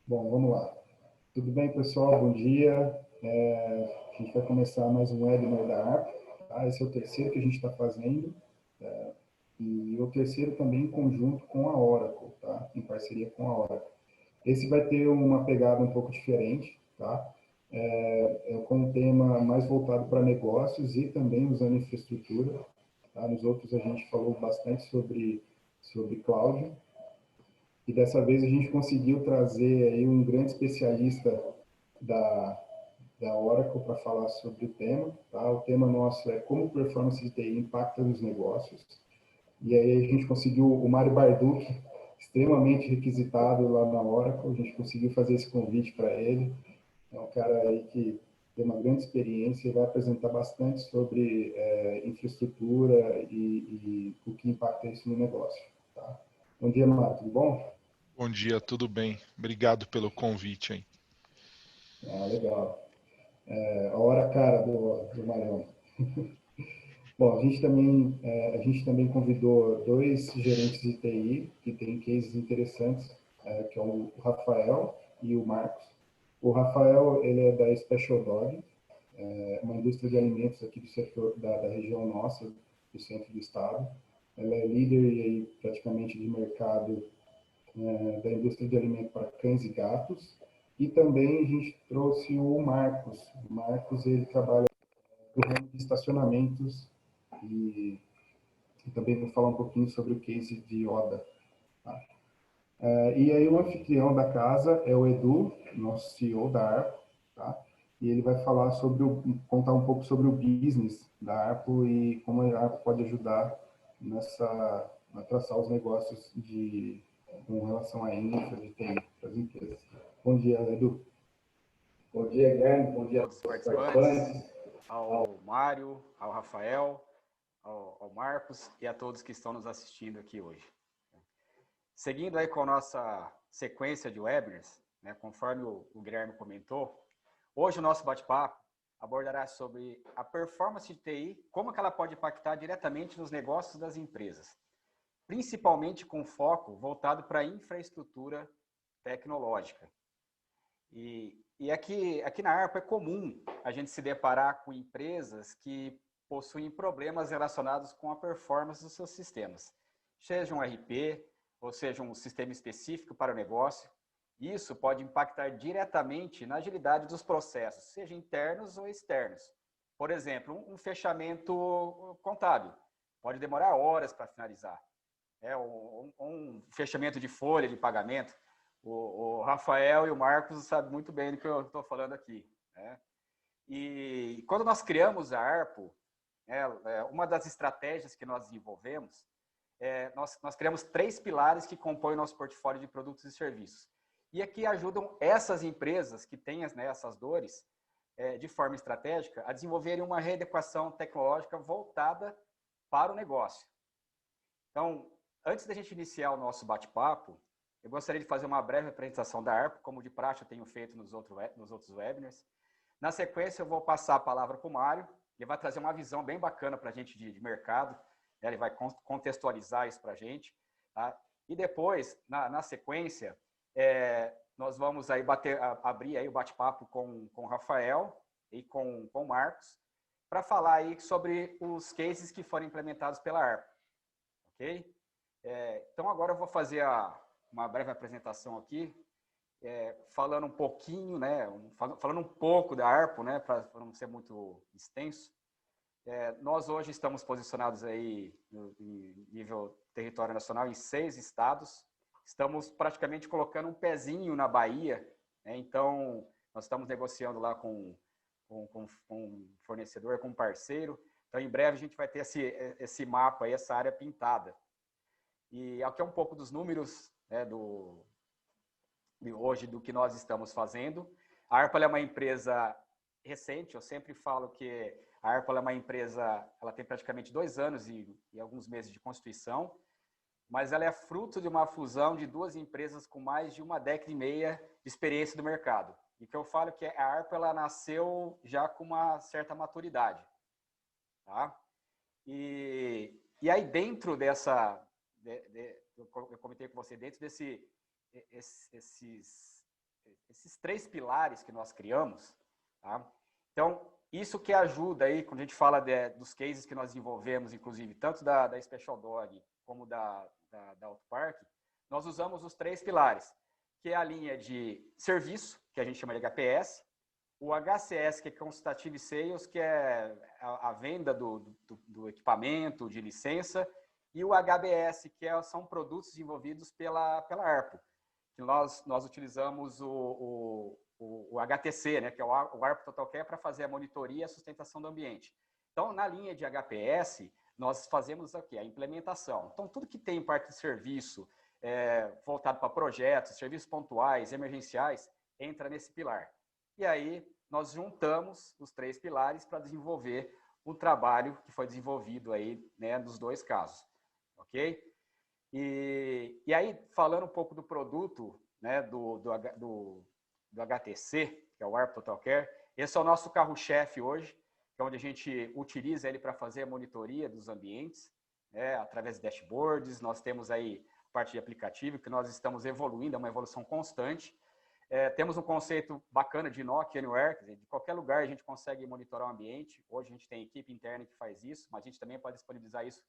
Bom, vamos lá. Tudo bem, pessoal? Bom dia. A gente vai começar mais um webinar da ARP. Tá? Esse é o terceiro que a gente está fazendo. E o terceiro também em conjunto com a Oracle, tá? Em parceria com a Oracle. Esse vai ter uma pegada um pouco diferente, tá? Com um tema mais voltado para negócios e também usando infraestrutura. Tá? Nos outros a gente falou bastante sobre cloud. E dessa vez a gente conseguiu trazer aí um grande especialista da, da Oracle para falar sobre o tema. Tá? O tema nosso é como performance de TI impacta nos negócios. E aí a gente conseguiu o Mário Barducci, extremamente requisitado lá na Oracle, a gente conseguiu fazer esse convite para ele. É um cara aí que tem uma grande experiência e vai apresentar bastante sobre infraestrutura e o que impacta isso no negócio. Tá? Bom dia, Mário, tudo bom? Bom dia, tudo bem? Obrigado pelo convite aí. Ah, legal. A hora cara do Marião. Bom, a gente também convidou dois gerentes de TI que têm cases interessantes, que é o Rafael e o Marcos. O Rafael, ele é da Special Dog, uma indústria de alimentos aqui do setor da região nossa, do centro do estado. Ela é líder aí, praticamente de mercado da indústria de alimentos para cães e gatos. E também a gente trouxe o Marcos. O Marcos, ele trabalha no ramo de estacionamentos e também vou falar um pouquinho sobre o case de Oda. Tá? E aí o anfitrião da casa é o Edu, nosso CEO da Arpo, tá? E ele vai falar contar um pouco sobre o business da Arpo e como a Arpo pode ajudar a traçar os negócios com relação à infra de TI para as empresas. Bom dia, Edu. Bom dia, Guilherme. Bom dia a Todos os todos os participantes, participantes. ao Mário, ao Rafael, ao Marcos e a todos que estão nos assistindo aqui hoje. Seguindo aí com a nossa sequência de webinars, né, conforme o Guilherme comentou, hoje o nosso bate-papo abordará sobre a performance de TI, como que ela pode impactar diretamente nos negócios das empresas, principalmente com foco voltado para a infraestrutura tecnológica. E aqui na ARPA é comum a gente se deparar com empresas que possuem problemas relacionados com a performance dos seus sistemas, seja um RP, ou seja um sistema específico para o negócio. Isso pode impactar diretamente na agilidade dos processos, seja internos ou externos. Por exemplo, um fechamento contábil pode demorar horas para finalizar. Um fechamento de folha de pagamento. O Rafael e o Marcos sabem muito bem do que eu estou falando aqui, né? E quando nós criamos a Arpo, uma das estratégias que nós desenvolvemos, nós criamos 3 pilares que compõem o nosso portfólio de produtos e serviços. E aqui ajudam essas empresas que têm, né, essas dores, de forma estratégica, a desenvolverem uma readequação tecnológica voltada para o negócio. Então, antes da gente iniciar o nosso bate-papo, eu gostaria de fazer uma breve apresentação da ARPO, como de praxe eu tenho feito nos outros webinars. Na sequência, eu vou passar a palavra para o Mário, ele vai trazer uma visão bem bacana para a gente de mercado, né? Ele vai contextualizar isso para a gente. Tá? E depois, na sequência, nós vamos aí abrir aí o bate-papo com o Rafael e com o Marcos, para falar aí sobre os cases que foram implementados pela ARPO. Ok? Então, agora eu vou fazer uma breve apresentação aqui, falando um pouquinho, né, falando um pouco da ARPO, né, para não ser muito extenso. Nós hoje estamos posicionados aí em nível território nacional em 6 estados. Estamos praticamente colocando um pezinho na Bahia, né, então nós estamos negociando lá com um fornecedor, com um parceiro. Então, em breve a gente vai ter esse mapa aí, essa área pintada. E aqui é um pouco dos números, né, hoje do que nós estamos fazendo. A Arpa é uma empresa recente, eu sempre falo que a Arpa é uma empresa, ela tem praticamente 2 anos e alguns meses de constituição, mas ela é fruto de uma fusão de 2 empresas com mais de 1,5 década de experiência do mercado. E que eu falo que a Arpa ela nasceu já com uma certa maturidade. Tá? E aí dentro dessa... eu comentei com você, dentro desses esses 3 pilares que nós criamos, tá? Então, isso que ajuda aí, quando a gente fala dos cases que nós desenvolvemos, inclusive, tanto da Special Dog como da Autopark, nós usamos os 3 pilares, que é a linha de serviço, que a gente chama de HPS, o HCS, que é Consultative Sales, que é a venda do equipamento, de licença, e o HBS, que são produtos desenvolvidos pela ARPO, que nós utilizamos o HTC, né, que é o ARPO Total Care, para fazer a monitoria e a sustentação do ambiente. Então, na linha de HPS, nós fazemos aqui a implementação. Então, tudo que tem parte de serviço voltado para projetos, serviços pontuais, emergenciais, entra nesse pilar. E aí, nós juntamos os 3 pilares para desenvolver o trabalho que foi desenvolvido aí, né, nos 2 casos. Ok? E aí, falando um pouco do produto, né, do HTC, que é o ARPO Total Care, esse é o nosso carro-chefe hoje, que é onde a gente utiliza ele para fazer a monitoria dos ambientes, né, através de dashboards. Nós temos aí a parte de aplicativo, que nós estamos evoluindo, é uma evolução constante. Temos um conceito bacana de Knock Anywhere, quer dizer, de qualquer lugar a gente consegue monitorar o ambiente. Hoje a gente tem equipe interna que faz isso, mas a gente também pode disponibilizar isso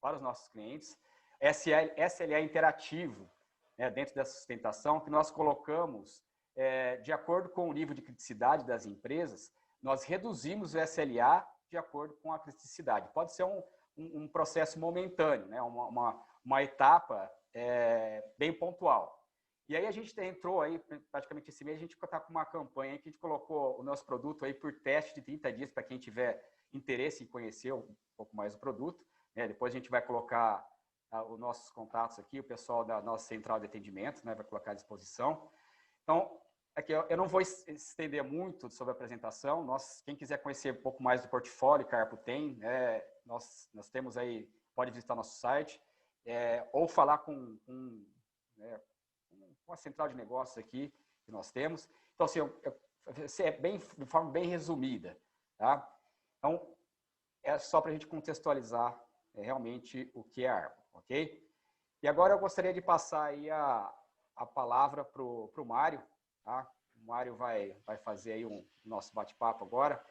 para os nossos clientes. SLA interativo, né, dentro dessa sustentação, que nós colocamos, de acordo com o nível de criticidade das empresas, nós reduzimos o SLA de acordo com a criticidade. Pode ser um processo momentâneo, né, uma etapa bem pontual. E aí a gente entrou aí, praticamente esse mês, a gente está com uma campanha aí que a gente colocou o nosso produto aí por teste de 30 dias para quem tiver interesse em conhecer um pouco mais o produto. Depois a gente vai colocar os nossos contatos aqui, o pessoal da nossa central de atendimento, né, vai colocar à disposição. Então, aqui eu não vou estender muito sobre a apresentação. Quem quiser conhecer um pouco mais do portfólio que a ARPO tem, nós temos aí, pode visitar nosso site, ou falar com a central de negócios aqui que nós temos. Então, assim, de forma bem resumida, tá? Então, é só para a gente contextualizar realmente o que é a ARPO, ok? E agora eu gostaria de passar aí a palavra para o Mário, tá? O Mário vai fazer aí o nosso bate-papo agora.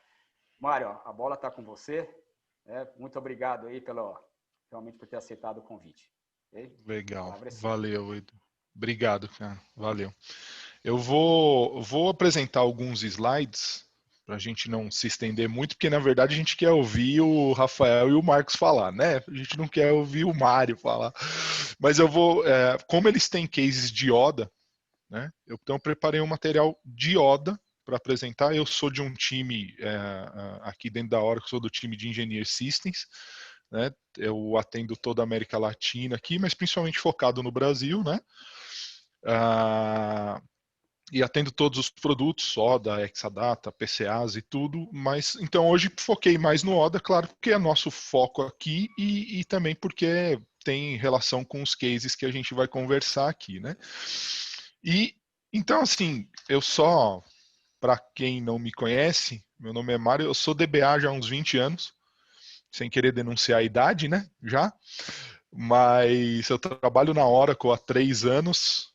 Mário, a bola está com você. Muito obrigado aí realmente por ter aceitado o convite. Okay? Legal, valeu, Edu. Obrigado, cara, valeu. Eu vou apresentar alguns slides para a gente não se estender muito, porque na verdade a gente quer ouvir o Rafael e o Marcos falar, né? A gente não quer ouvir o Mário falar. Mas eu vou, como eles têm cases de ODA, né? Então eu preparei um material de ODA para apresentar. Eu sou de um time aqui dentro da Oracle, sou do time de Engineer Systems, né? Eu atendo toda a América Latina aqui, mas principalmente focado no Brasil, né? E atendo todos os produtos, Soda, Exadata, PCAs e tudo, mas então hoje foquei mais no ODA, claro, porque é nosso foco aqui e também porque tem relação com os cases que a gente vai conversar aqui, né? E então, assim, para quem não me conhece, meu nome é Mário, eu sou DBA já há uns 20 anos, sem querer denunciar a idade, né, já, mas eu trabalho na Oracle há 3 anos,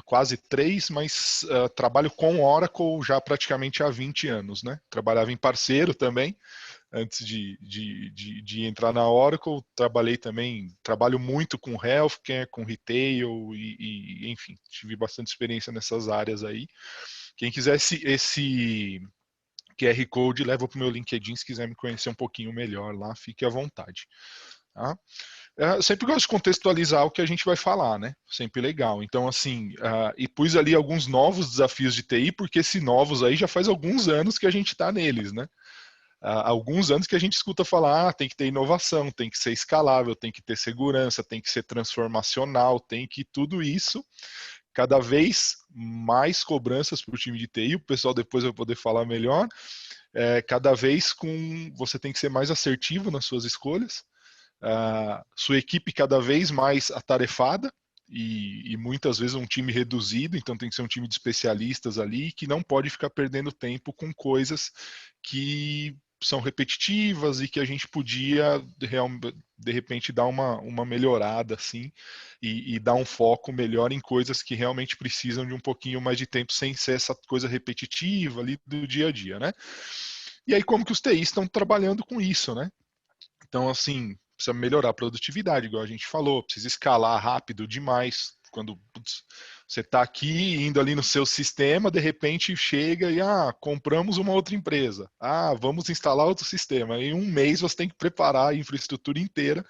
quase 3, mas trabalho com Oracle já praticamente há 20 anos, né, trabalhava em parceiro também, antes de entrar na Oracle, trabalho muito com healthcare, com retail e enfim, tive bastante experiência nessas áreas aí. Quem quiser esse QR Code, leva para o meu LinkedIn, se quiser me conhecer um pouquinho melhor lá, fique à vontade. Tá? Eu sempre gosto de contextualizar o que a gente vai falar, né? Sempre legal. Então, assim, e pus ali alguns novos desafios de TI, porque esses novos aí já faz alguns anos que a gente está neles, né? Há alguns anos que a gente escuta falar, tem que ter inovação, tem que ser escalável, tem que ter segurança, tem que ser transformacional, tem que tudo isso. Cada vez mais cobranças para o time de TI, o pessoal depois vai poder falar melhor. Cada vez você tem que ser mais assertivo nas suas escolhas. Sua equipe cada vez mais atarefada e muitas vezes um time reduzido, então tem que ser um time de especialistas ali que não pode ficar perdendo tempo com coisas que são repetitivas e que a gente podia de repente dar uma melhorada assim e dar um foco melhor em coisas que realmente precisam de um pouquinho mais de tempo sem ser essa coisa repetitiva ali do dia a dia, né? E aí como que os TIs estão trabalhando com isso, né? Então, assim, precisa melhorar a produtividade, igual a gente falou, precisa escalar rápido demais. Quando você está aqui, indo ali no seu sistema, de repente chega e, compramos uma outra empresa. Vamos instalar outro sistema. Em um mês você tem que preparar a infraestrutura inteira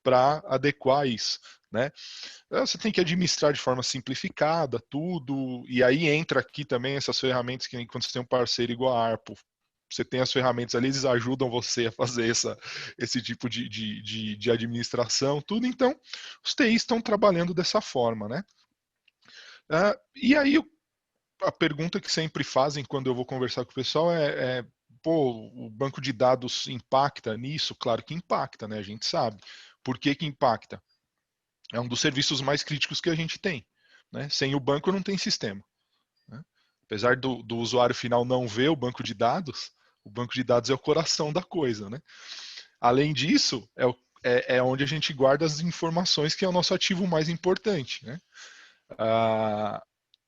para adequar isso, né? Você tem que administrar de forma simplificada tudo, e aí entra aqui também essas ferramentas que quando você tem um parceiro igual a Arpo, você tem as ferramentas ali, eles ajudam você a fazer esse tipo de administração, tudo. Então, os TIs estão trabalhando dessa forma, né? E aí, a pergunta que sempre fazem quando eu vou conversar com o pessoal pô, o banco de dados impacta nisso? Claro que impacta, né? A gente sabe. Por que que impacta? É um dos serviços mais críticos que a gente tem, né? Sem o banco não tem sistema, né? Apesar do usuário final não ver o banco de dados é o coração da coisa, né? Além disso, é onde a gente guarda as informações, que é o nosso ativo mais importante, né?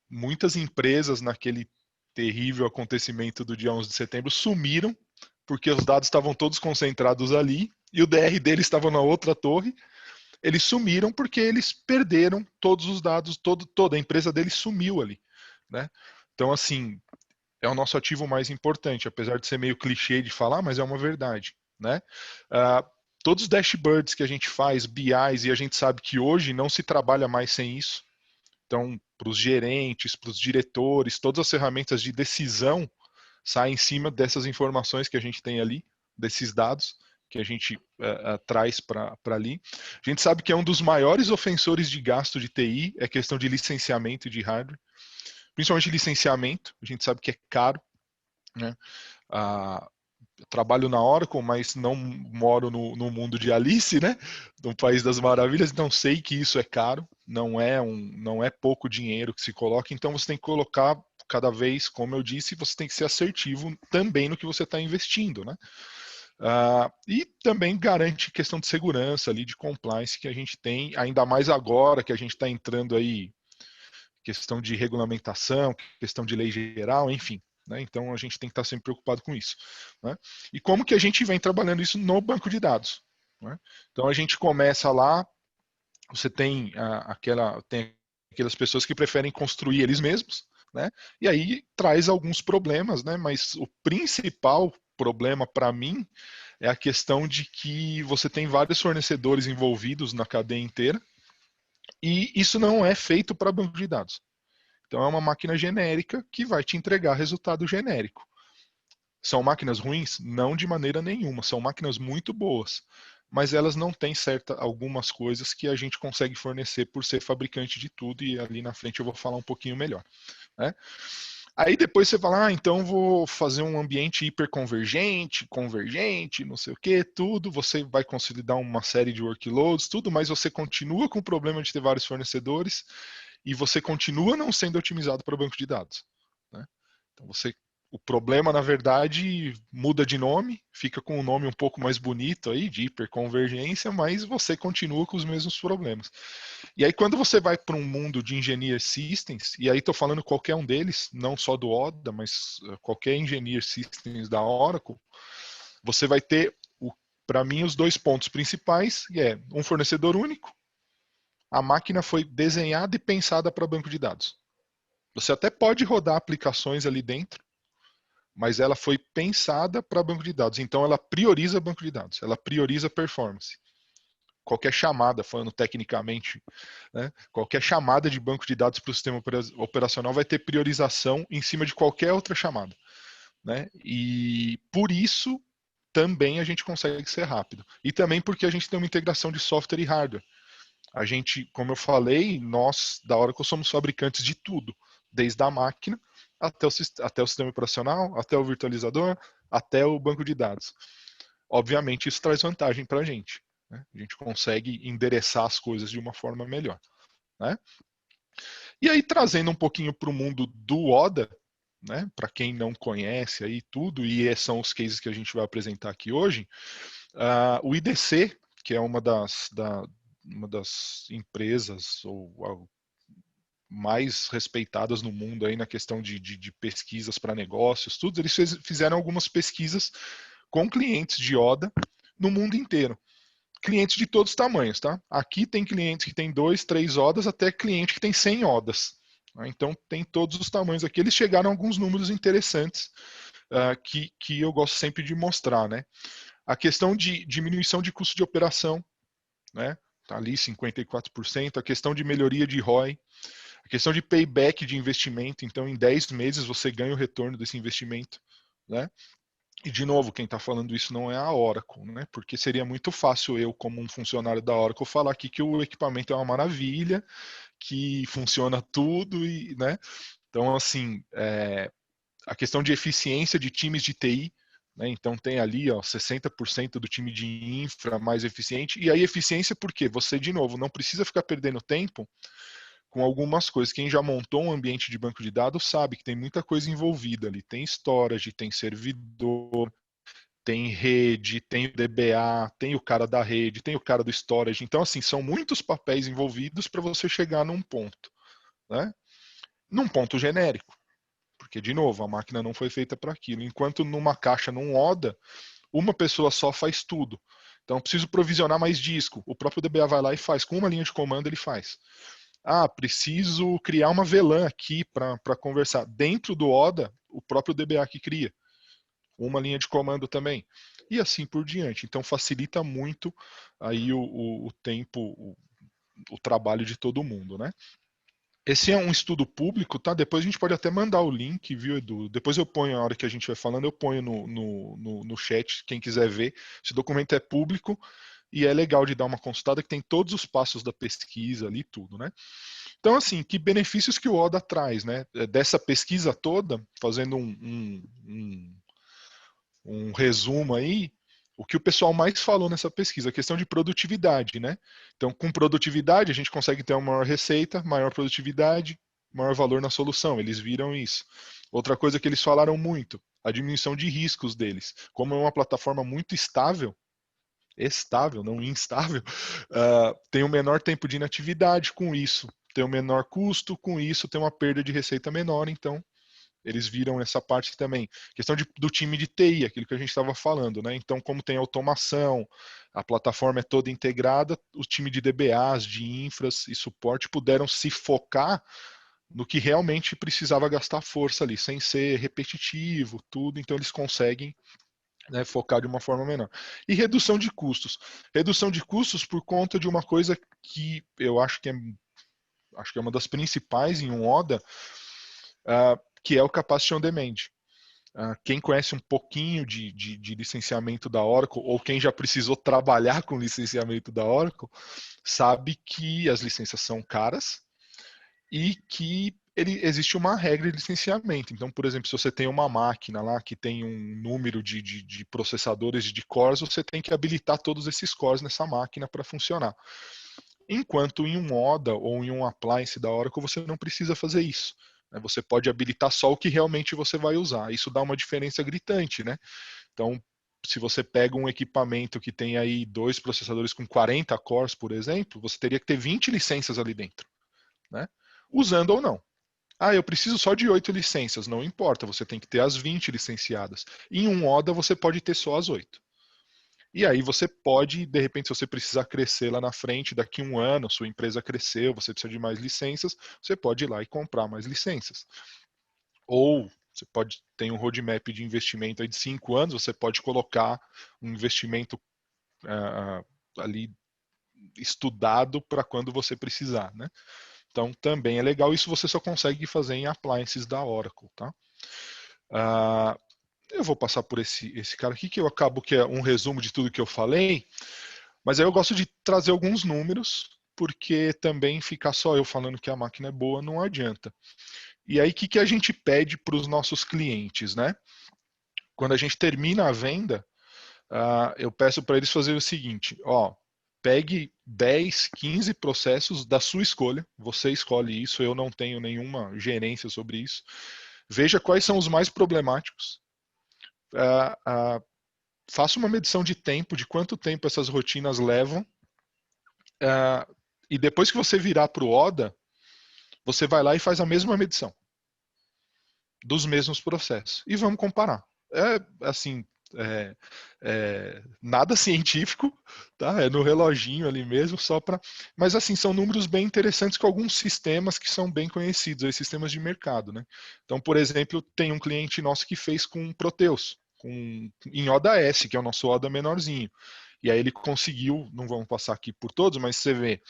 Muitas empresas naquele terrível acontecimento do dia 11 de setembro sumiram porque os dados estavam todos concentrados ali e o DR deles estava na outra torre. Eles sumiram porque eles perderam todos os dados, toda a empresa deles sumiu ali, né? Então, assim, é o nosso ativo mais importante, apesar de ser meio clichê de falar, mas é uma verdade, né? Todos os dashboards que a gente faz, BIs, e a gente sabe que hoje não se trabalha mais sem isso. Então, para os gerentes, para os diretores, todas as ferramentas de decisão saem em cima dessas informações que a gente tem ali, desses dados que a gente traz para ali. A gente sabe que é um dos maiores ofensores de gasto de TI, é questão de licenciamento de hardware, principalmente licenciamento, a gente sabe que é caro, né? Eu trabalho na Oracle, mas não moro no mundo de Alice, né? No País das Maravilhas, então sei que isso é caro, não é pouco dinheiro que se coloca, então você tem que colocar cada vez, como eu disse, você tem que ser assertivo também no que você está investindo, né? E também garante questão de segurança ali, de compliance que a gente tem, ainda mais agora que a gente está entrando aí, questão de regulamentação, questão de lei geral, enfim. Né? Então a gente tem que estar sempre preocupado com isso. Né? E como que a gente vem trabalhando isso no banco de dados? Né? Então a gente começa lá, você tem aquelas pessoas que preferem construir eles mesmos, né? E aí traz alguns problemas, né? Mas o principal problema para mim é a questão de que você tem vários fornecedores envolvidos na cadeia inteira e isso não é feito para banco de dados. Então é uma máquina genérica que vai te entregar resultado genérico. São máquinas ruins? Não de maneira nenhuma. São máquinas muito boas. Mas elas não têm algumas coisas que a gente consegue fornecer por ser fabricante de tudo, e ali na frente eu vou falar um pouquinho melhor. Né? Aí depois você fala, então vou fazer um ambiente hiperconvergente, convergente, não sei o que, tudo. Você vai consolidar uma série de workloads, tudo, mas você continua com o problema de ter vários fornecedores e você continua não sendo otimizado para banco de dados. Né? Então o problema, na verdade, muda de nome, fica com um nome um pouco mais bonito aí, de hiperconvergência, mas você continua com os mesmos problemas. E aí, quando você vai para um mundo de engineer systems, e aí estou falando qualquer um deles, não só do ODA, mas qualquer engineer systems da Oracle, você vai ter, para mim, os dois pontos principais, que é um fornecedor único. A máquina foi desenhada e pensada para banco de dados. Você até pode rodar aplicações ali dentro, mas ela foi pensada para banco de dados. Então, ela prioriza banco de dados, ela prioriza performance. Qualquer chamada, falando tecnicamente, né, qualquer chamada de banco de dados para o sistema operacional vai ter priorização em cima de qualquer outra chamada. Né? E por isso, também a gente consegue ser rápido. E também porque a gente tem uma integração de software e hardware. A gente, como eu falei, nós da Oracle somos fabricantes de tudo, desde a máquina até o sistema operacional, até o virtualizador, até o banco de dados. Obviamente isso traz vantagem para a gente. Né? A gente consegue endereçar as coisas de uma forma melhor. Né? E aí, trazendo um pouquinho para o mundo do ODA, né? Para quem não conhece aí tudo, e são os cases que a gente vai apresentar aqui hoje, o IDC, que é uma das empresas ou mais respeitadas no mundo aí na questão de pesquisas para negócios, tudo, eles fizeram algumas pesquisas com clientes de ODA no mundo inteiro. Clientes de todos os tamanhos, tá? Aqui tem clientes que tem 2, 3 ODAs, até cliente que tem 100 ODAs. Tá? Então tem todos os tamanhos aqui. Eles chegaram a alguns números interessantes que eu gosto sempre de mostrar, né? A questão de diminuição de custo de operação, né? Tá ali 54%. A questão de melhoria de ROI. A questão de payback de investimento. Então, em 10 meses você ganha o retorno desse investimento, né? E, de novo, quem está falando isso não é a Oracle, né? Porque seria muito fácil eu, como um funcionário da Oracle, falar aqui que o equipamento é uma maravilha, que funciona tudo, e, né? Então, assim, a questão de eficiência de times de TI, né? Então tem ali, ó, 60% do time de infra mais eficiente. E aí eficiência porque você, de novo, não precisa ficar perdendo tempo com algumas coisas. Quem já montou um ambiente de banco de dados sabe que tem muita coisa envolvida ali. Tem storage, tem servidor, tem rede, tem o DBA, tem o cara da rede, tem o cara do storage. Então, assim, são muitos papéis envolvidos para você chegar num ponto, né? Num ponto genérico. Porque, de novo, a máquina não foi feita para aquilo. Enquanto numa caixa, num ODA, uma pessoa só faz tudo. Então, preciso provisionar mais disco. O próprio DBA vai lá e faz. Com uma linha de comando, ele faz. Ah, preciso criar uma VLAN aqui para conversar. Dentro do ODA, o próprio DBA que cria. Uma linha de comando também. E assim por diante. Então facilita muito aí o tempo, o trabalho de todo mundo, né? Esse é um estudo público, tá? Depois a gente pode até mandar o link, viu, Edu? Depois eu ponho, a hora que a gente vai falando, eu ponho no chat, quem quiser ver. Esse documento é público e é legal de dar uma consultada, que tem todos os passos da pesquisa ali, tudo, né? Então, assim, que benefícios que o ODA traz, né? Dessa pesquisa toda, fazendo um resumo aí, o que o pessoal mais falou nessa pesquisa, a questão de produtividade, né? Então, com produtividade, a gente consegue ter uma maior receita, maior produtividade, maior valor na solução. Eles viram isso. Outra coisa que eles falaram muito, a diminuição de riscos deles. Como é uma plataforma muito estável, não instável, tem um menor tempo de inatividade com isso, tem um menor custo com isso, tem uma perda de receita menor, então eles viram essa parte também. Questão do time de TI, aquilo que a gente estava falando, né? Então, como tem automação, a plataforma é toda integrada, o time de DBAs, de infras e suporte puderam se focar no que realmente precisava gastar força ali, sem ser repetitivo, tudo. Então, eles conseguem, né, focar de uma forma menor. E redução de custos. Redução de custos por conta de uma coisa que eu acho que é uma das principais em um ODA, que é o Capacity on Demand. Quem conhece um pouquinho de licenciamento da Oracle, ou quem já precisou trabalhar com licenciamento da Oracle, sabe que as licenças são caras e que existe uma regra de licenciamento. Então, por exemplo, se você tem uma máquina lá que tem um número de processadores de cores, você tem que habilitar todos esses cores nessa máquina para funcionar. Enquanto em um ODA ou em um appliance da Oracle, você não precisa fazer isso. Você pode habilitar só o que realmente você vai usar. Isso dá uma diferença gritante, né? Então, se você pega um equipamento que tem aí 2 processadores com 40 cores, por exemplo, você teria que ter 20 licenças ali dentro, né? Usando ou não. Ah, eu preciso só de 8 licenças. Não importa, você tem que ter as 20 licenciadas. Em um ODA, você pode ter só as 8. E aí você pode, de repente, se você precisar crescer lá na frente, daqui a um ano, sua empresa cresceu, você precisa de mais licenças, você pode ir lá e comprar mais licenças. Ou você pode ter um roadmap de investimento aí de 5 anos, você pode colocar um investimento ali estudado para quando você precisar, né? Então também é legal, isso você só consegue fazer em appliances da Oracle, tá? Eu vou passar por esse cara aqui, que eu acabo que é um resumo de tudo que eu falei, mas aí eu gosto de trazer alguns números, porque também ficar só eu falando que a máquina é boa não adianta. E aí, o que a gente pede para os nossos clientes, né? Quando a gente termina a venda, eu peço para eles fazerem o seguinte, ó, pegue 10, 15 processos da sua escolha, você escolhe isso, eu não tenho nenhuma gerência sobre isso, veja quais são os mais problemáticos, faça uma medição de tempo, de quanto tempo essas rotinas levam, e depois que você virar para o ODA, você vai lá e faz a mesma medição dos mesmos processos. E vamos comparar. Assim, nada científico, tá? É no reloginho ali mesmo, só para. Mas assim, são números bem interessantes com alguns sistemas que são bem conhecidos, aí, sistemas de mercado, né? Então, por exemplo, tem um cliente nosso que fez com Proteus, em ODA S, que é o nosso ODA menorzinho. E aí ele conseguiu, não vamos passar aqui por todos, mas você vê,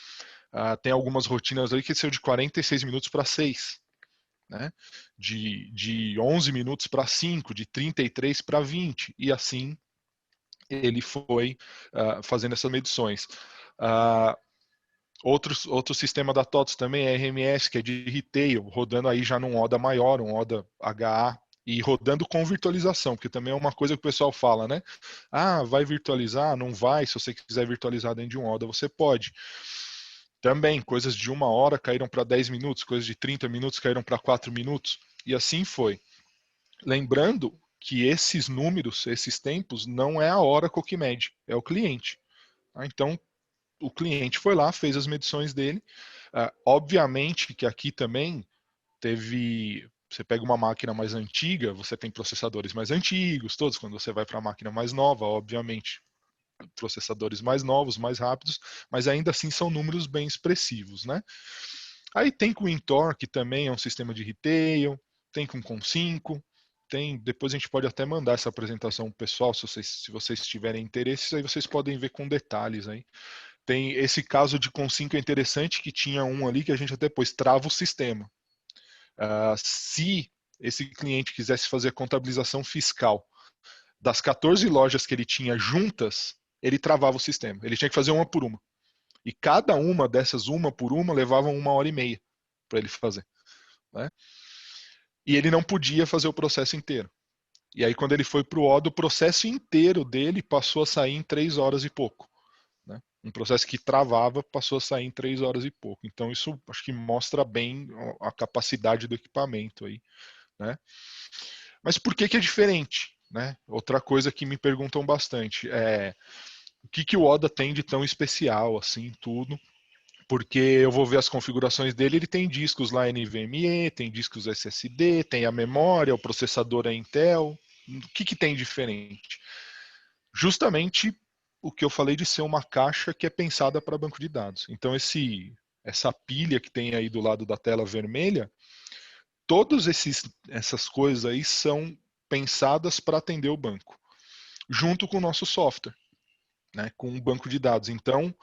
tem algumas rotinas ali que saiu de 46 minutos para 6. Né? De 11 minutos para 5, de 33 para 20, e assim ele foi fazendo essas medições. Outro sistema da TOTS também é RMS, que é de retail, rodando aí já num ODA maior, um ODA HA, e rodando com virtualização, porque também é uma coisa que o pessoal fala, né? Vai virtualizar? Não vai. Se você quiser virtualizar dentro de um ODA, você pode. Também, coisas de 1 hora caíram para 10 minutos, coisas de 30 minutos caíram para 4 minutos, e assim foi. Lembrando que esses números, esses tempos, não é a Oracle que mede, é o cliente. Então, o cliente foi lá, fez as medições dele. Obviamente que aqui também teve... Você pega uma máquina mais antiga, você tem processadores mais antigos, todos. Quando você vai para a máquina mais nova, obviamente, processadores mais novos, mais rápidos, mas ainda assim são números bem expressivos, né? Aí tem com o Intor, que também é um sistema de retail, tem com o 5, depois a gente pode até mandar essa apresentação pro pessoal, se vocês tiverem interesse, aí vocês podem ver com detalhes aí. Tem esse caso de com 5 é interessante, que tinha um ali que a gente até pôs, trava o sistema. Se esse cliente quisesse fazer a contabilização fiscal das 14 lojas que ele tinha juntas, ele travava o sistema. Ele tinha que fazer uma por uma. E cada uma dessas, uma por uma, levava 1h30 para ele fazer. Né? E ele não podia fazer o processo inteiro. E aí, quando ele foi para o ODA, o processo inteiro dele passou a sair em 3 horas e pouco. Né? Um processo que travava passou a sair em 3 horas e pouco. Então, isso acho que mostra bem a capacidade do equipamento aí. Né? Mas por que é diferente? Né? Outra coisa que me perguntam bastante é o que o ODA tem de tão especial, assim, tudo. Porque eu vou ver as configurações dele, ele tem discos lá NVMe, tem discos SSD, tem a memória, o processador é Intel. O que tem diferente? Justamente o que eu falei de ser uma caixa que é pensada para banco de dados. Então essa pilha que tem aí do lado da tela vermelha, todas essas coisas aí são pensadas para atender o banco, junto com o nosso software, né, com um banco de dados. Então,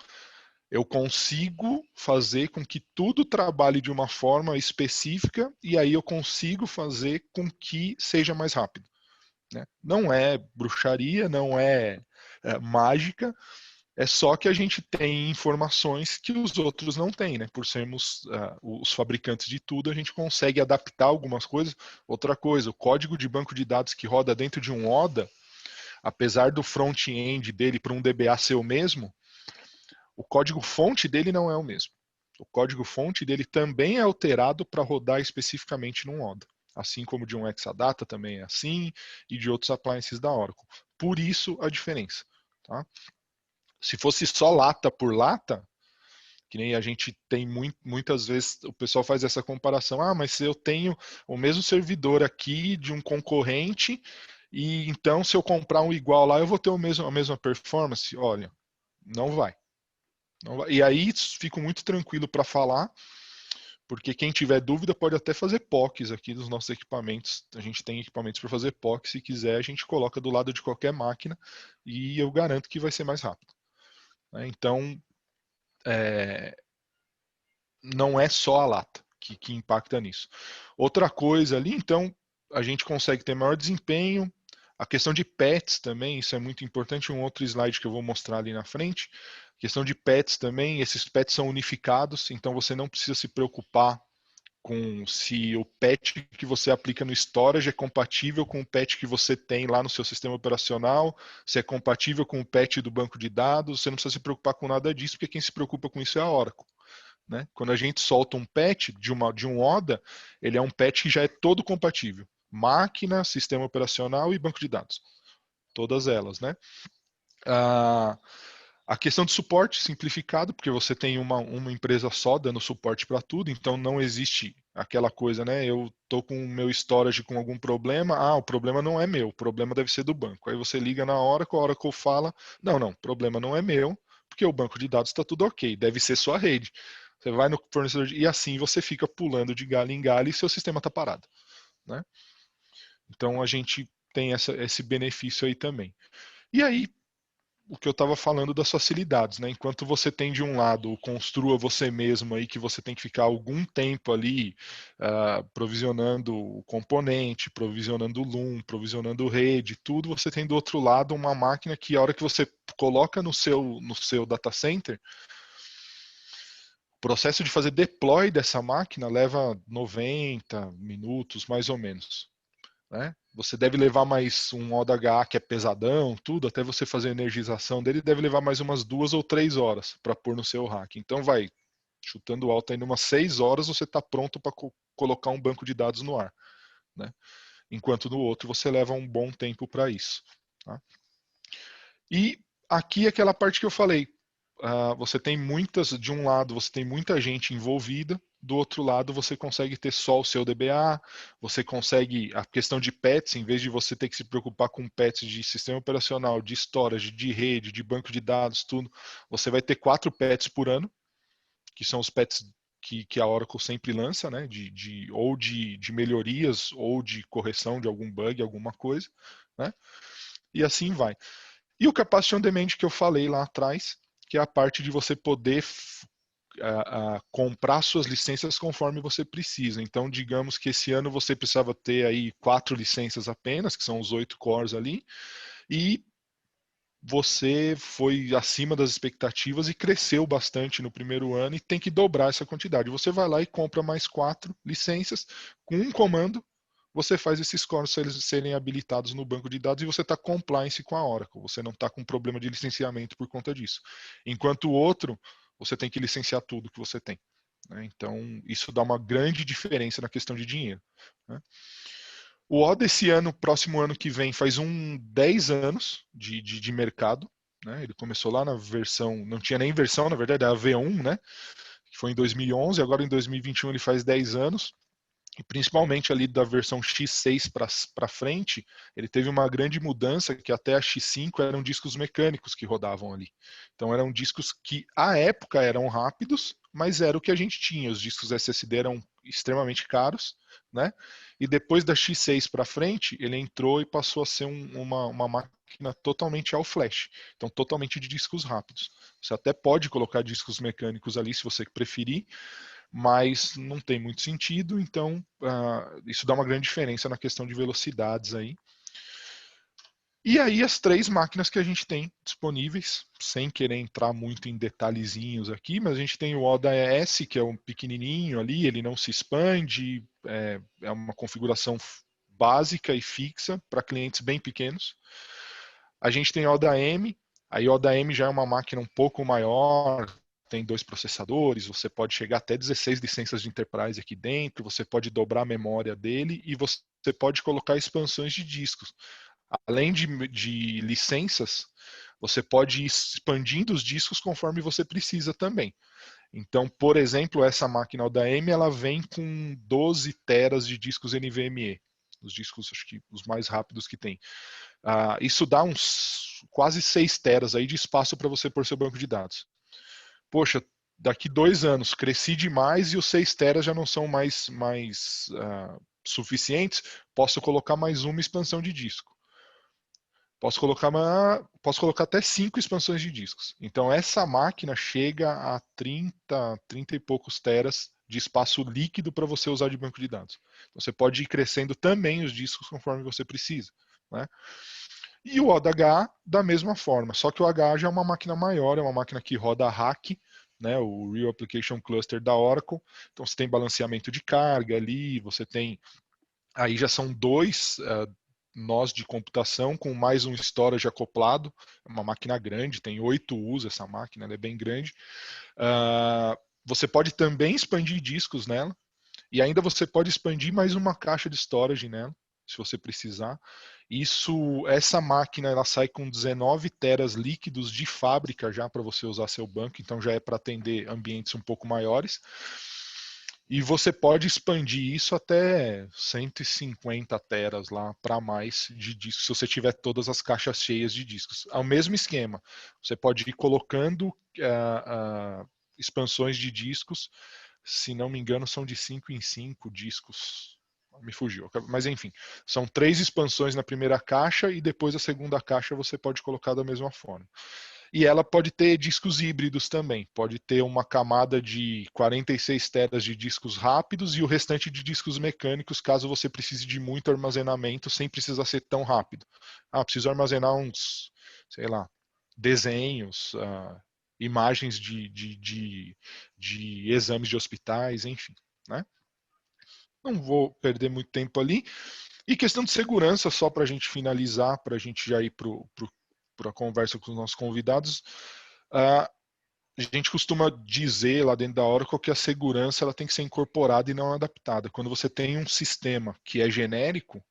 eu consigo fazer com que tudo trabalhe de uma forma específica e aí eu consigo fazer com que seja mais rápido. Né? Não é bruxaria, não é mágica, é só que a gente tem informações que os outros não têm, né? Por sermos os fabricantes de tudo, a gente consegue adaptar algumas coisas. Outra coisa, o código de banco de dados que roda dentro de um ODA, apesar do front-end dele para um DBA ser o mesmo, o código-fonte dele não é o mesmo. O código-fonte dele também é alterado para rodar especificamente num ODA. Assim como de um Exadata também é assim, e de outros appliances da Oracle. Por isso a diferença. Tá? Se fosse só lata por lata, que nem a gente tem muitas vezes, o pessoal faz essa comparação, mas se eu tenho o mesmo servidor aqui de um concorrente, e então se eu comprar um igual lá, eu vou ter a mesma performance? Olha, não vai. E aí fico muito tranquilo para falar, porque quem tiver dúvida pode até fazer POCs aqui dos nossos equipamentos. A gente tem equipamentos para fazer POC, se quiser a gente coloca do lado de qualquer máquina e eu garanto que vai ser mais rápido. Então, não é só a lata que impacta nisso. Outra coisa ali, então, a gente consegue ter maior desempenho. A questão de pets também, isso é muito importante. Um outro slide que eu vou mostrar ali na frente. Questão de pets também, esses pets são unificados, então você não precisa se preocupar com se o patch que você aplica no storage é compatível com o patch que você tem lá no seu sistema operacional, se é compatível com o patch do banco de dados, você não precisa se preocupar com nada disso, porque quem se preocupa com isso é a Oracle. Né? Quando a gente solta um patch de um ODA, ele é um patch que já é todo compatível. Máquina, sistema operacional e banco de dados. todas elas, né? A questão de suporte simplificado, porque você tem uma empresa só dando suporte para tudo, então não existe aquela coisa, né? Eu tô com o meu storage com algum problema, o problema não é meu, o problema deve ser do banco. Aí você liga na Oracle, a Oracle fala, não, o problema não é meu, porque o banco de dados está tudo ok, deve ser sua rede. Você vai no fornecedor e assim você fica pulando de galho em galho e seu sistema está parado, né? Então a gente tem esse benefício aí também. E aí, o que eu estava falando das facilidades, né? Enquanto você tem de um lado o construa você mesmo aí, que você tem que ficar algum tempo ali provisionando o componente, provisionando o Loom, provisionando rede, tudo, você tem do outro lado uma máquina que a hora que você coloca no seu data center, o processo de fazer deploy dessa máquina leva 90 minutos, mais ou menos. Né? Você deve levar mais um ODH que é pesadão, tudo, até você fazer a energização dele, deve levar mais umas 2 ou 3 horas para pôr no seu rack. Então vai, chutando alto aí, umas 6 horas você está pronto para colocar um banco de dados no ar. Né? Enquanto no outro você leva um bom tempo para isso. Tá? E aqui é aquela parte que eu falei, você tem de um lado você tem muita gente envolvida, do outro lado você consegue ter só o seu DBA, você consegue, a questão de pets, em vez de você ter que se preocupar com pets de sistema operacional, de storage, de rede, de banco de dados, tudo, você vai ter 4 pets por ano, que são os pets que a Oracle sempre lança, né, ou de melhorias, ou de correção de algum bug, alguma coisa, né, e assim vai. E o Capacity on Demand que eu falei lá atrás, que é a parte de você poder comprar suas licenças conforme você precisa. Então, digamos que esse ano você precisava ter aí 4 licenças apenas, que são os 8 cores ali, e você foi acima das expectativas e cresceu bastante no primeiro ano e tem que dobrar essa quantidade. Você vai lá e compra mais 4 licenças, com um comando, você faz esses cores serem habilitados no banco de dados e você está compliance com a Oracle. Você não está com problema de licenciamento por conta disso. Enquanto o outro, você tem que licenciar tudo que você tem. Né? Então, isso dá uma grande diferença na questão de dinheiro. Né? O ODA esse ano, próximo ano que vem, faz 10 anos de mercado. Né? Ele começou lá na versão, não tinha nem versão, na verdade, a V1, né? Que foi em 2011, agora em 2021 ele faz 10 anos. E principalmente ali da versão X6 para frente, ele teve uma grande mudança, que até a X5 eram discos mecânicos que rodavam ali. Então eram discos que à época eram rápidos, mas era o que a gente tinha. Os discos SSD eram extremamente caros, né? E depois da X6 para frente, ele entrou e passou a ser uma máquina totalmente all flash, então totalmente de discos rápidos. Você até pode colocar discos mecânicos ali se você preferir, mas não tem muito sentido, então isso dá uma grande diferença na questão de velocidades aí. E aí as 3 máquinas que a gente tem disponíveis, sem querer entrar muito em detalhezinhos aqui, mas a gente tem o ODA S, que é um pequenininho ali, ele não se expande, é uma configuração básica e fixa para clientes bem pequenos. A gente tem o ODA M, a ODA M já é uma máquina um pouco maior, tem 2 processadores, você pode chegar até 16 licenças de Enterprise aqui dentro, você pode dobrar a memória dele e você pode colocar expansões de discos. Além de licenças, você pode ir expandindo os discos conforme você precisa também. Então, por exemplo, essa máquina da M, ela vem com 12 teras de discos NVMe, os discos, acho que os mais rápidos que tem. Isso dá uns quase 6 teras aí de espaço para você pôr seu banco de dados. Poxa, daqui 2 anos cresci demais e os 6 teras já não são mais suficientes, posso colocar mais uma expansão de disco. Posso colocar até 5 expansões de discos. Então essa máquina chega a 30 e poucos teras de espaço líquido para você usar de banco de dados. Então, você pode ir crescendo também os discos conforme você precisa. Né? E o ODH da mesma forma, só que o ODH já é uma máquina maior, é uma máquina que roda RAC, né, o Real Application Cluster da Oracle. Então você tem balanceamento de carga ali, você tem, aí já são 2 nós de computação com mais um storage acoplado, é uma máquina grande, tem 8 U's essa máquina, ela é bem grande. Você pode também expandir discos nela, e ainda você pode expandir mais uma caixa de storage nela, se você precisar. essa máquina ela sai com 19 teras líquidos de fábrica já para você usar seu banco, então já é para atender ambientes um pouco maiores. E você pode expandir isso até 150 teras lá para mais de discos, se você tiver todas as caixas cheias de discos. É o mesmo esquema. Você pode ir colocando expansões de discos, se não me engano, são de 5 em 5 discos. Me fugiu. Mas enfim, são 3 expansões na primeira caixa e depois a segunda caixa você pode colocar da mesma forma. E ela pode ter discos híbridos também. Pode ter uma camada de 46 teras de discos rápidos e o restante de discos mecânicos, caso você precise de muito armazenamento, sem precisar ser tão rápido. Preciso armazenar uns, sei lá, desenhos, imagens de exames de hospitais, enfim, né? Não vou perder muito tempo ali. E questão de segurança, só para a gente finalizar, para a gente já ir para a conversa com os nossos convidados, a gente costuma dizer lá dentro da Oracle que a segurança ela tem que ser incorporada e não adaptada. Quando você tem um sistema que é genérico,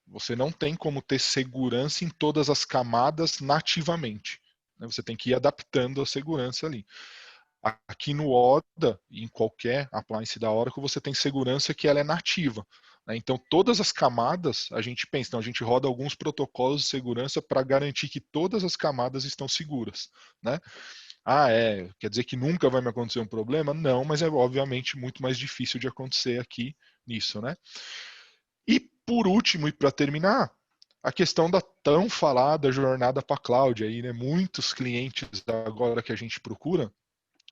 você não tem como ter segurança em todas as camadas nativamente. Você tem que ir adaptando a segurança ali. Aqui no ODA, em qualquer appliance da Oracle, você tem segurança que ela é nativa. Então, todas as camadas, a gente pensa, então, a gente roda alguns protocolos de segurança para garantir que todas as camadas estão seguras. Né? Quer dizer que nunca vai me acontecer um problema? Não, mas é obviamente muito mais difícil de acontecer aqui nisso. Né? E por último, e para terminar, a questão da tão falada jornada para a cloud. Aí, né? Muitos clientes agora que a gente procura,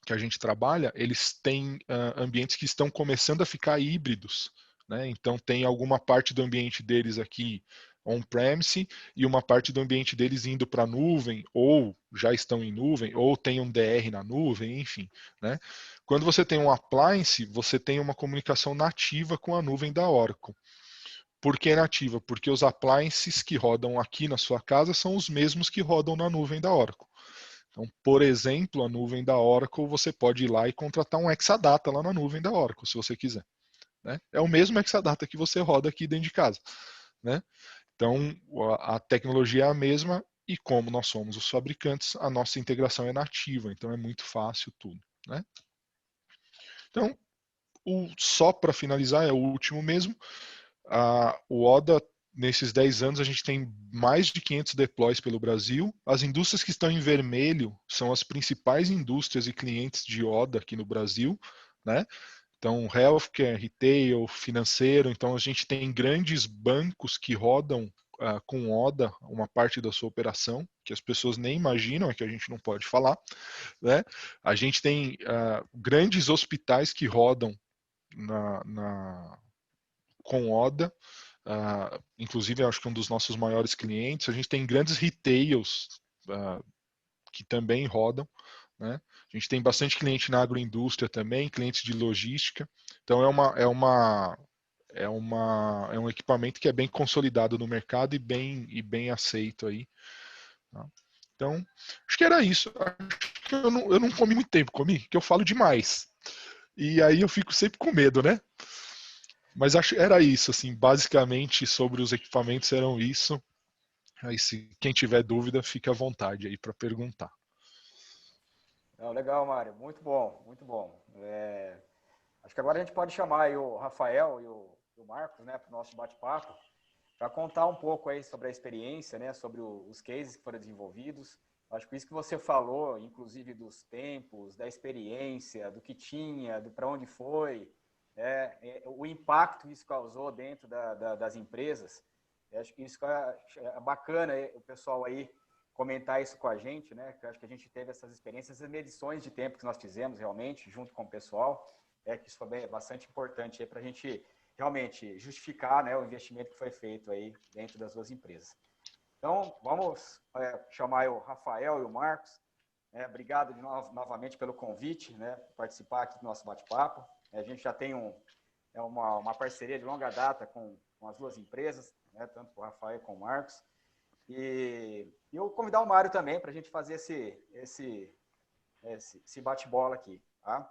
que a gente trabalha, eles têm ambientes que estão começando a ficar híbridos. Né? Então, tem alguma parte do ambiente deles aqui on-premise e uma parte do ambiente deles indo para a nuvem, ou já estão em nuvem, ou tem um DR na nuvem, enfim. Né? Quando você tem um appliance, você tem uma comunicação nativa com a nuvem da Oracle. Por que nativa? Porque os appliances que rodam aqui na sua casa são os mesmos que rodam na nuvem da Oracle. Então, por exemplo, a nuvem da Oracle, você pode ir lá e contratar um Exadata lá na nuvem da Oracle, se você quiser. Né? É o mesmo Exadata que você roda aqui dentro de casa. Né? Então, a tecnologia é a mesma e como nós somos os fabricantes, a nossa integração é nativa, então é muito fácil tudo. Né? Então, só para finalizar, é o último mesmo, o ODA, nesses 10 anos, a gente tem mais de 500 deploys pelo Brasil. As indústrias que estão em vermelho são as principais indústrias e clientes de ODA aqui no Brasil, né? Então, healthcare, retail, financeiro. Então, a gente tem grandes bancos que rodam com ODA uma parte da sua operação, que as pessoas nem imaginam, é que a gente não pode falar. Né? A gente tem grandes hospitais que rodam com ODA. Inclusive, acho que um dos nossos maiores clientes. A gente tem grandes retails que também rodam. Né? A gente tem bastante cliente na agroindústria também, clientes de logística. Então, é um equipamento que é bem consolidado no mercado e bem aceito aí. Tá? Então, acho que era isso. Acho que eu não comi muito tempo, que eu falo demais. E aí eu fico sempre com medo, né? Mas acho era isso, assim, basicamente sobre os equipamentos eram isso. Aí se quem tiver dúvida, fique à vontade aí para perguntar. Legal, Mário, muito bom, muito bom. Acho que agora a gente pode chamar aí o Rafael e o Marcos, né, para o nosso bate-papo, para contar um pouco aí sobre a experiência, né, sobre os cases que foram desenvolvidos. Acho que isso que você falou, inclusive dos tempos, da experiência, do que tinha, para onde foi, o impacto que isso causou dentro das empresas. Acho que isso é bacana o pessoal aí comentar isso com a gente, né? Que eu acho que a gente teve essas experiências, essas medições de tempo que nós fizemos realmente, junto com o pessoal, que isso foi bastante importante para a gente realmente justificar, né, o investimento que foi feito aí dentro das duas empresas. Então, vamos chamar o Rafael e o Marcos. Obrigado novamente pelo convite, né, participar aqui do nosso bate-papo. A gente já tem uma parceria de longa data com as duas empresas, né, tanto com o Rafael como com o Marcos. E eu convidar o Mário também para a gente fazer esse bate-bola aqui. Tá?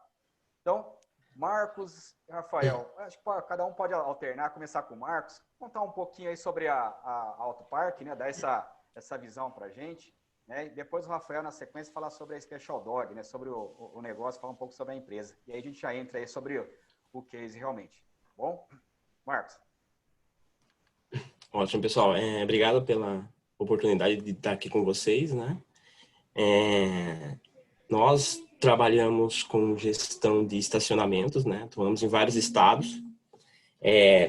Então, Marcos e Rafael, acho que cada um pode alternar, começar com o Marcos, contar um pouquinho aí sobre a Auto Park, né? Dar essa visão para a gente, né? E depois o Rafael, na sequência, falar sobre a Special Dog, né? Sobre o negócio, falar um pouco sobre a empresa. E aí a gente já entra aí sobre o case realmente. Tá bom? Marcos. Ótimo, pessoal. Obrigado pela oportunidade de estar aqui com vocês, né? Nós trabalhamos com gestão de estacionamentos, né? Atuamos em vários estados.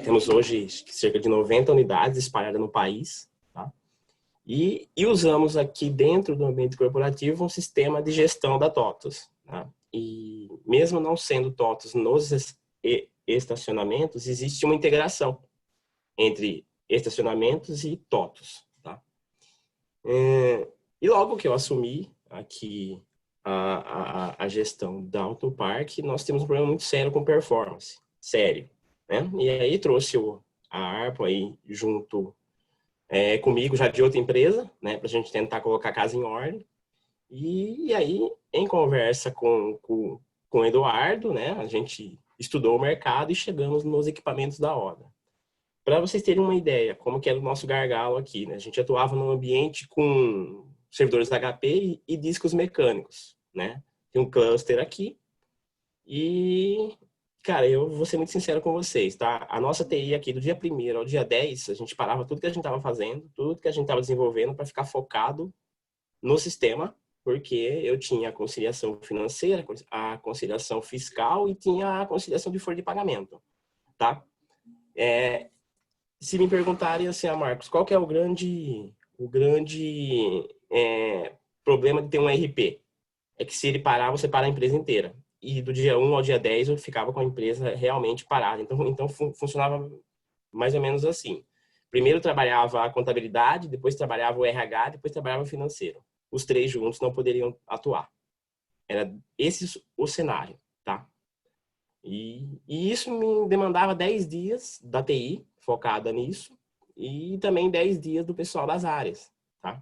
Temos hoje cerca de 90 unidades espalhadas no país, tá? E usamos aqui dentro do ambiente corporativo um sistema de gestão da TOTOS, tá? E mesmo não sendo TOTOS nos estacionamentos, existe uma integração entre estacionamentos e TOTOS, tá? E logo que eu assumi aqui a gestão da Autopark, nós temos um problema muito sério com performance, sério, né? E aí trouxe a Arpo aí junto comigo já de outra empresa, né, para a gente tentar colocar a casa em ordem. E aí, em conversa com o Eduardo, né, a gente estudou o mercado e chegamos nos equipamentos da Oda. Para vocês terem uma ideia, como que era o nosso gargalo aqui, né? A gente atuava num ambiente com servidores HP e discos mecânicos, né? Tem um cluster aqui e, cara, eu vou ser muito sincero com vocês, tá? A nossa TI aqui, do dia 1º ao dia 10, a gente parava tudo que a gente estava fazendo, tudo que a gente estava desenvolvendo para ficar focado no sistema, porque eu tinha a conciliação financeira, a conciliação fiscal e tinha a conciliação de folha de pagamento, tá? Se me perguntarem assim, Marcos, qual que é o grande problema de ter um RP? É que se ele parar, você para a empresa inteira. E do dia 1 ao dia 10, eu ficava com a empresa realmente parada. Então funcionava mais ou menos assim. Primeiro trabalhava a contabilidade, depois trabalhava o RH, depois trabalhava o financeiro. Os três juntos não poderiam atuar. Era esse o cenário, tá? E isso me demandava 10 dias da TI, focada nisso, e também 10 dias do pessoal das áreas, tá?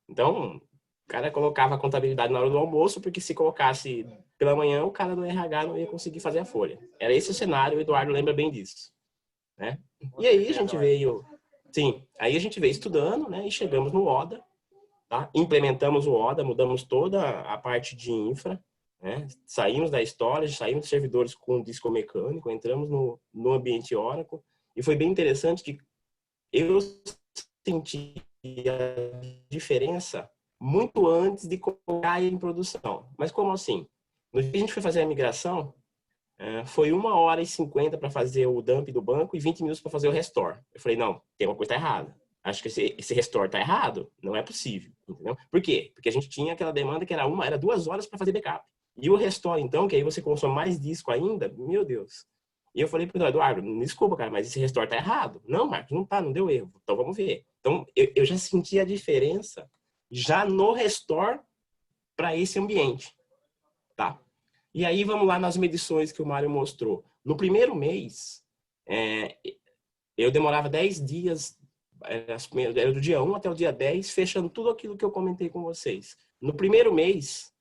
Então, o cara colocava a contabilidade na hora do almoço, porque se colocasse pela manhã, o cara do RH não ia conseguir fazer a folha. Era esse o cenário, o Eduardo lembra bem disso, né? E aí a gente veio... Sim, aí a gente veio estudando, né? E chegamos no ODA, tá? Implementamos o ODA, mudamos toda a parte de infra, né? Saímos da storage, saímos dos servidores com disco mecânico, entramos no ambiente Oracle, e foi bem interessante que eu senti a diferença muito antes de colocar em produção. Mas como assim? No dia que a gente foi fazer a migração, foi 1h50 para fazer o dump do banco e 20 minutos para fazer o restore. Eu falei, não, tem uma coisa errada. Acho que esse restore está errado. Não é possível, entendeu? Por quê? Porque a gente tinha aquela demanda que era 2 horas para fazer backup. E o restore, então, que aí você consome mais disco ainda, meu Deus. E eu falei para o Eduardo, me desculpa, cara, mas esse restore tá errado. Não, Marcos, não tá, não deu erro. Então vamos ver. Então eu já senti a diferença já no restore para esse ambiente, tá? E aí vamos lá nas medições que o Mário mostrou. No primeiro mês, eu demorava 10 dias, era do dia 1 até o dia 10, fechando tudo aquilo que eu comentei com vocês. No primeiro mês,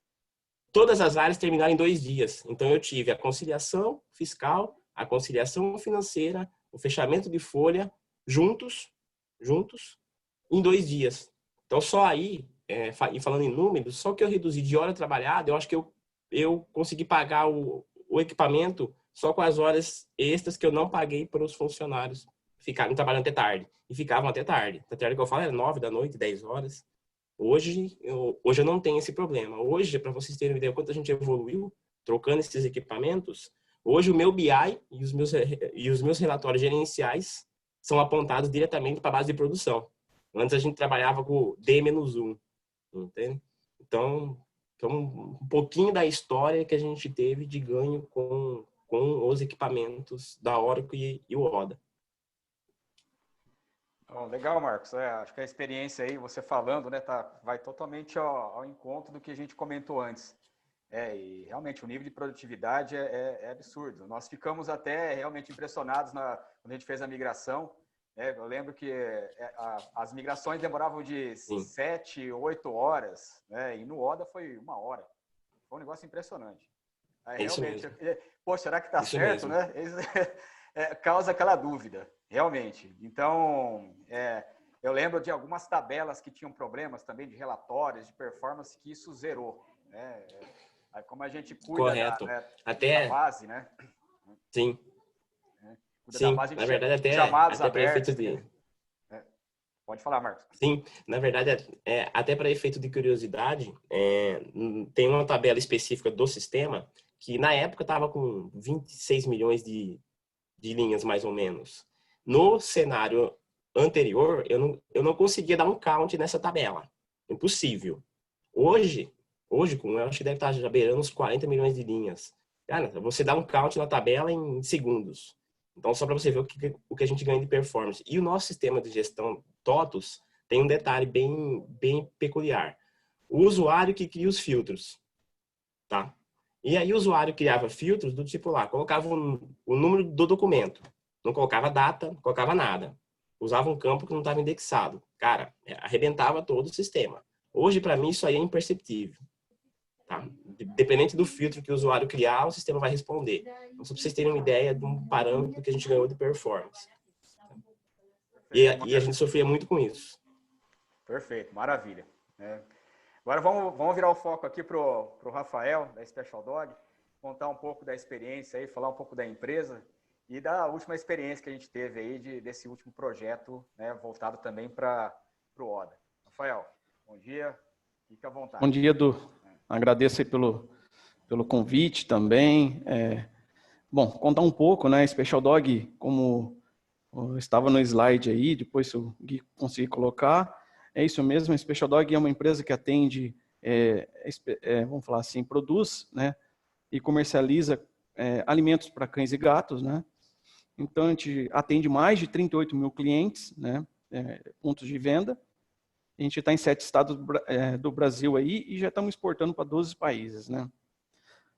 todas as áreas terminaram em 2 dias. Então, eu tive a conciliação fiscal, a conciliação financeira, o fechamento de folha, juntos, em 2 dias. Então, só aí, e falando em números, só que eu reduzi de hora trabalhada, eu acho que eu consegui pagar o equipamento só com as horas extras que eu não paguei para os funcionários ficarem trabalhando até tarde. E ficavam até tarde. Até tarde que eu falo era 9 da noite, 10 horas. Hoje eu não tenho esse problema. Hoje, para vocês terem uma ideia quanto a gente evoluiu, trocando esses equipamentos, hoje o meu BI e os meus relatórios gerenciais são apontados diretamente para a base de produção. Antes a gente trabalhava com D-1, entende? Então, um pouquinho da história que a gente teve de ganho com os equipamentos da Oracle e o ODA. Oh, legal, Marcos. Acho que a experiência aí, você falando, né, vai totalmente ao encontro do que a gente comentou antes. E realmente o nível de produtividade é absurdo. Nós ficamos até realmente impressionados quando a gente fez a migração. Eu lembro que as migrações demoravam de 7, 8 horas, né, e no ODA foi 1 hora. Foi um negócio impressionante. Aí, É isso realmente, mesmo. pô, será que está Isso certo, mesmo. né? Causa aquela dúvida, realmente. Então, eu lembro de algumas tabelas que tinham problemas também de relatórios, de performance, que isso zerou, né? Como a gente cuida Correto. da Até, base, né? sim, Cuida da sim. base, a Na gente verdade, chamados até para efeito abertos. de... Pode falar, Marcos. Sim, na verdade, até para efeito de curiosidade, tem uma tabela específica do sistema que na época estava com 26 milhões de linhas, mais ou menos. No cenário anterior, eu não conseguia dar um count nessa tabela. Impossível. Hoje eu acho que deve estar já beirando uns 40 milhões de linhas. Cara, você dá um count na tabela em segundos. Então, só para você ver o que a gente ganha de performance. E o nosso sistema de gestão TOTUS tem um detalhe bem peculiar. O usuário que cria os filtros, tá? E aí o usuário criava filtros do tipo lá, colocava o número do documento, não colocava data, não colocava nada. Usava um campo que não estava indexado. Cara, arrebentava todo o sistema. Hoje, para mim, isso aí é imperceptível. Tá? Dependente do filtro que o usuário criar, o sistema vai responder. Então, só para vocês terem uma ideia de um parâmetro que a gente ganhou de performance. E a gente sofria muito com isso. Perfeito, maravilha. Agora vamos virar o foco aqui para o Rafael, da Special Dog, contar um pouco da experiência aí, falar um pouco da empresa e da última experiência que a gente teve aí desse último projeto, né, voltado também para o ODA. Rafael, bom dia, fique à vontade. Bom dia, Edu. Agradeço aí pelo convite também. Bom, contar um pouco, né? Special Dog, como estava no slide aí, depois se o Gui conseguir colocar, é isso mesmo. A Special Dog é uma empresa que atende, vamos falar assim, produz, né? E comercializa alimentos para cães e gatos, né? Então, a gente atende mais de 38 mil clientes, né? Pontos de venda. A gente está em 7 estados do Brasil aí e já estamos exportando para 12 países, né?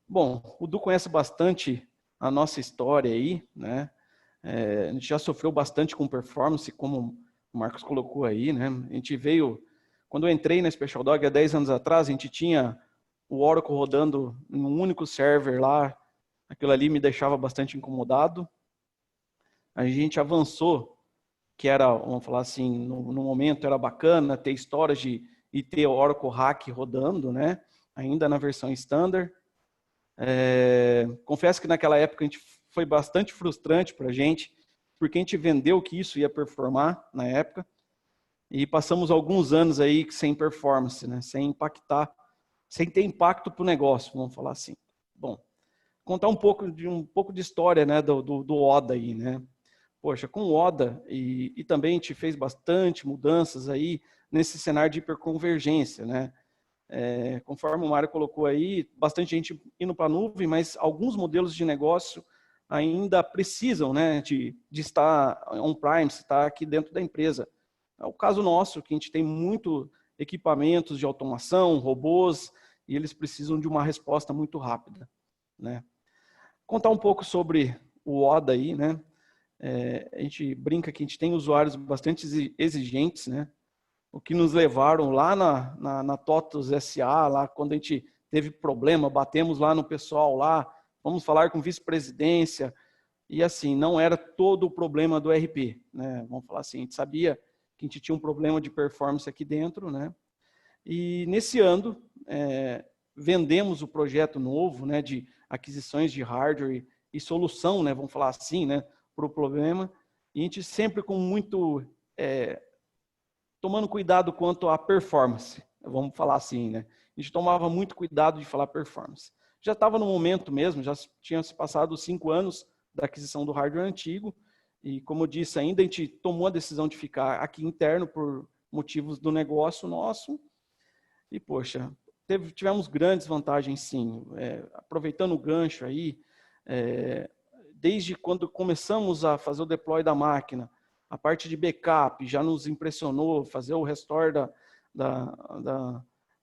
Bom, o Du conhece bastante a nossa história aí, né? A gente já sofreu bastante com performance, como o Marcos colocou aí, né? A gente veio, quando eu entrei na Special Dog há 10 anos atrás, a gente tinha o Oracle rodando em um único server lá, aquilo ali me deixava bastante incomodado. A gente avançou, que era, vamos falar assim, no momento era bacana ter storage e ter Oracle Hack rodando, né? Ainda na versão standard. Confesso que naquela época a gente foi bastante frustrante para a gente, porque a gente vendeu que isso ia performar na época, e passamos alguns anos aí sem performance, né? Sem impactar, sem ter impacto para o negócio, vamos falar assim. Bom, contar um pouco de história, né, do ODA aí, né? Poxa, com o ODA, e também a gente fez bastante mudanças aí nesse cenário de hiperconvergência, né? Conforme o Mário colocou aí, bastante gente indo para a nuvem, mas alguns modelos de negócio ainda precisam, né, de estar on-prime, estar aqui dentro da empresa. É o caso nosso, que a gente tem muito equipamentos de automação, robôs, e eles precisam de uma resposta muito rápida, né? Contar um pouco sobre o ODA aí, né? A gente brinca que a gente tem usuários bastante exigentes, né? O que nos levaram lá na TOTUS SA, lá quando a gente teve problema, batemos lá no pessoal lá, vamos falar com vice-presidência, e assim, não era todo o problema do RP, né? Vamos falar assim, a gente sabia que a gente tinha um problema de performance aqui dentro, né? E nesse ano, vendemos o projeto novo, né, de aquisições de hardware e solução, né, vamos falar assim, né, para o problema, e a gente sempre com muito, tomando cuidado quanto à performance, vamos falar assim, né, a gente tomava muito cuidado de falar performance. Já estava no momento mesmo, já tinha se passado 5 anos da aquisição do hardware antigo, e como eu disse ainda, a gente tomou a decisão de ficar aqui interno por motivos do negócio nosso, e poxa, tivemos grandes vantagens sim, aproveitando o gancho aí, desde quando começamos a fazer o deploy da máquina, a parte de backup já nos impressionou, fazer o restore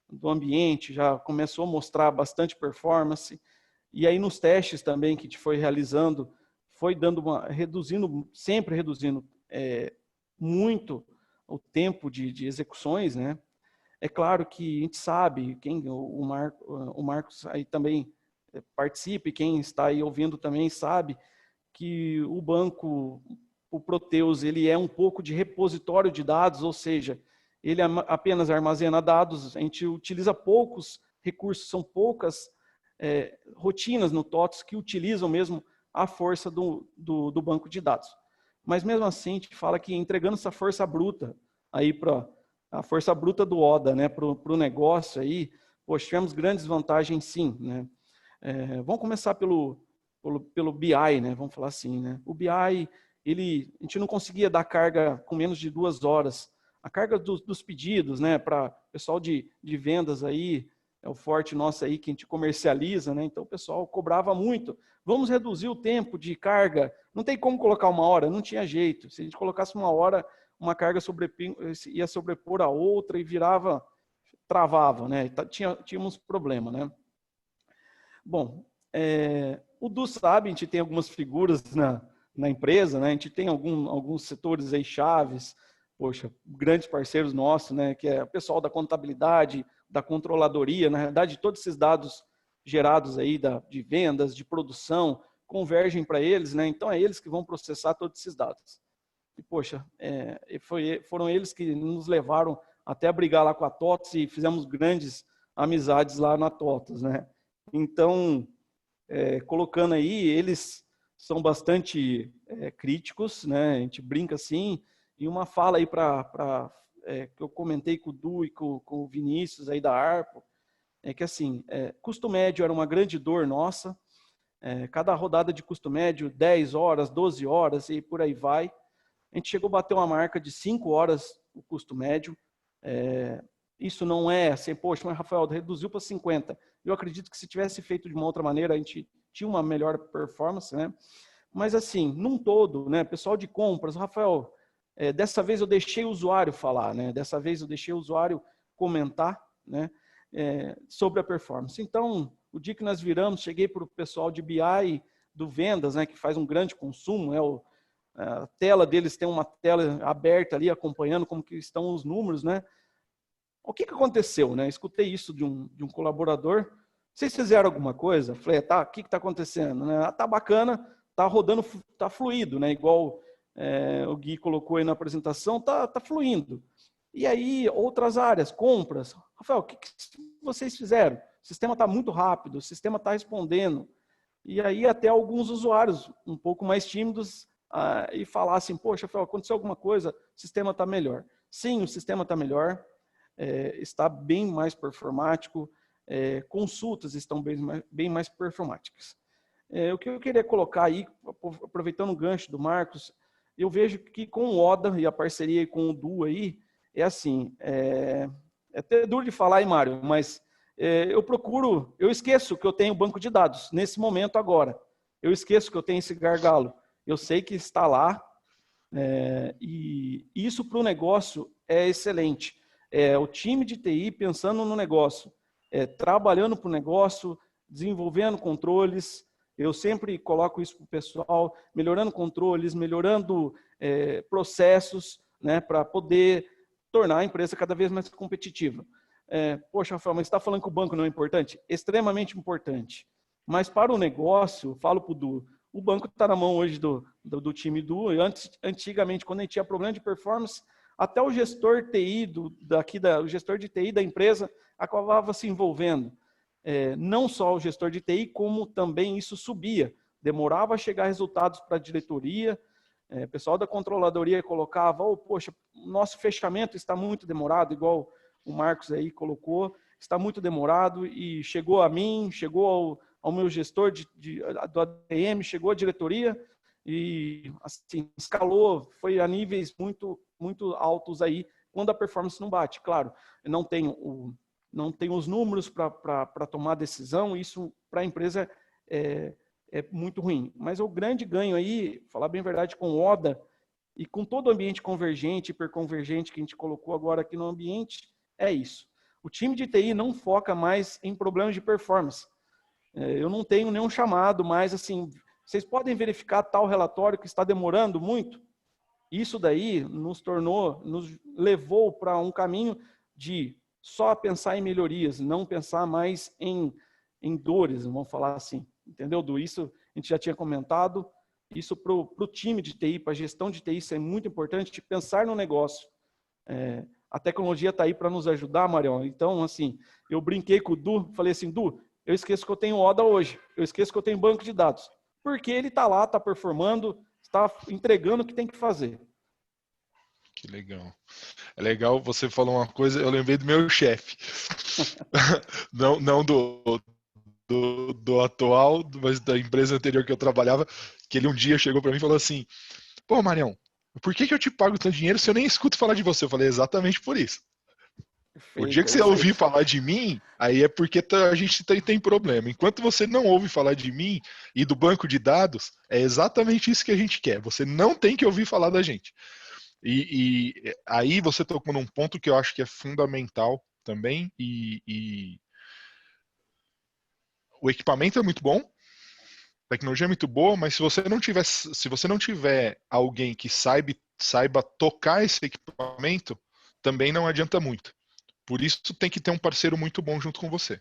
do ambiente já começou a mostrar bastante performance, e aí nos testes também que a gente foi realizando, foi dando sempre reduzindo muito o tempo de execuções, né? É claro que a gente sabe, o Marcos aí também participe, quem está aí ouvindo também sabe que o banco, o Proteus, ele é um pouco de repositório de dados, ou seja, ele apenas armazena dados, a gente utiliza poucos recursos, são poucas rotinas no TOTS que utilizam mesmo a força do banco de dados. Mas mesmo assim, a gente fala que entregando essa força bruta aí para a força bruta do ODA, né, para o negócio aí, poxa, tivemos grandes vantagens sim, né? Vamos começar pelo BI, né? Vamos falar assim, né? O BI, a gente não conseguia dar carga com menos de 2 horas. A carga dos pedidos, né? Para o pessoal de vendas aí, é o forte nosso aí que a gente comercializa, né? Então o pessoal cobrava muito. Vamos reduzir o tempo de carga. Não tem como colocar 1 hora, não tinha jeito. Se a gente colocasse 1 hora, uma carga ia sobrepor a outra e travava, né? Tínhamos problema, né? Bom, o Du sabe, a gente tem algumas figuras na empresa, né? A gente tem alguns setores aí chaves, poxa, grandes parceiros nossos, né? Que é o pessoal da contabilidade, da controladoria, na realidade, todos esses dados gerados aí de vendas, de produção, convergem para eles, né? Então, é eles que vão processar todos esses dados. E, poxa, foram eles que nos levaram até a brigar lá com a TOTS e fizemos grandes amizades lá na TOTS, né? Então, colocando aí, eles são bastante críticos, né? A gente brinca assim, e uma fala aí que eu comentei com o Du e com o Vinícius aí da Arpo, é que assim, custo médio era uma grande dor nossa, cada rodada de custo médio, 10 horas, 12 horas e por aí vai. A gente chegou a bater uma marca de 5 horas o custo médio. Isso não é assim, poxa, mas Rafael, reduziu para 50. Eu acredito que se tivesse feito de uma outra maneira, a gente tinha uma melhor performance, né? Mas assim, num todo, né, pessoal de compras, Rafael, dessa vez eu deixei o usuário falar, né? Dessa vez eu deixei o usuário comentar, né? Sobre a performance. Então, o dia que nós viramos, cheguei para o pessoal de BI do Vendas, né, que faz um grande consumo, a tela deles tem uma tela aberta ali, acompanhando como que estão os números, né? O que aconteceu, né? Escutei isso de um colaborador. Vocês fizeram alguma coisa? Falei, tá, o que está acontecendo? Né? Tá bacana, tá rodando, tá fluido, né? Igual o Gui colocou aí na apresentação, tá fluindo. E aí, outras áreas, compras. Rafael, o que vocês fizeram? O sistema está muito rápido, o sistema está respondendo. E aí, até alguns usuários um pouco mais tímidos e falassem, poxa, Rafael, aconteceu alguma coisa, o sistema está melhor. Sim, o sistema está melhor, está bem mais performático, consultas estão bem mais performáticas. O que eu queria colocar aí, aproveitando o gancho do Marcos, eu vejo que com o ODA e a parceria com o Du aí, assim, é até duro de falar aí, Mário, mas eu esqueço que eu tenho banco de dados, nesse momento agora. Eu esqueço que eu tenho esse gargalo. Eu sei que está lá, e isso para o negócio é excelente. O time de TI pensando no negócio, trabalhando para o negócio, desenvolvendo controles. Eu sempre coloco isso para o pessoal, melhorando controles, melhorando processos, né, para poder tornar a empresa cada vez mais competitiva. Poxa, Rafael, mas você está falando que o banco não é importante? Extremamente importante. Mas para o negócio, falo para o Du, o banco está na mão hoje do time Du. Antigamente, quando a gente tinha problema de performance, até o gestor TI, o gestor de TI da empresa acabava se envolvendo. Não só o gestor de TI, como também isso subia. Demorava a chegar resultados para a diretoria. O pessoal da controladoria colocava, poxa, nosso fechamento está muito demorado, igual o Marcos aí colocou, está muito demorado, e chegou a mim, chegou ao meu gestor do ADM, chegou à diretoria, e assim, escalou, foi a níveis muito, muito altos aí, quando a performance não bate. Claro, não tem os números para tomar decisão, isso para a empresa é muito ruim. Mas o grande ganho aí, falar bem a verdade, com o ODA e com todo o ambiente convergente, hiperconvergente que a gente colocou agora aqui no ambiente, é isso. O time de TI não foca mais em problemas de performance. Eu não tenho nenhum chamado, mas assim, vocês podem verificar tal relatório que está demorando muito? Isso daí nos levou para um caminho de só pensar em melhorias, não pensar mais em em dores, vamos falar assim. Entendeu, Du? Isso a gente já tinha comentado. Isso para o time de TI, para a gestão de TI, isso é muito importante, pensar no negócio. A tecnologia está aí para nos ajudar, Marião. Então, assim, eu brinquei com o Du, falei assim, Du, eu esqueço que eu tenho ODA hoje, eu esqueço que eu tenho banco de dados. Porque ele está lá, está performando, está entregando o que tem que fazer. Que legal. É legal, você falou uma coisa, eu lembrei do meu chefe. Não do atual, mas da empresa anterior que eu trabalhava, que ele um dia chegou para mim e falou assim, pô, Marião, por que eu te pago tanto dinheiro se eu nem escuto falar de você? Eu falei, exatamente por isso. O dia Perfeito, que é você isso aí. ouvir falar de mim, aí é porque a gente tem problema. Enquanto você não ouve falar de mim e do banco de dados, é exatamente isso que a gente quer. Você não tem que ouvir falar da gente. E aí você tocou num ponto que eu acho que é fundamental também. E o equipamento é muito bom, a tecnologia é muito boa, mas se você não tiver alguém que saiba tocar esse equipamento, também não adianta muito. Por isso tem que ter um parceiro muito bom junto com você.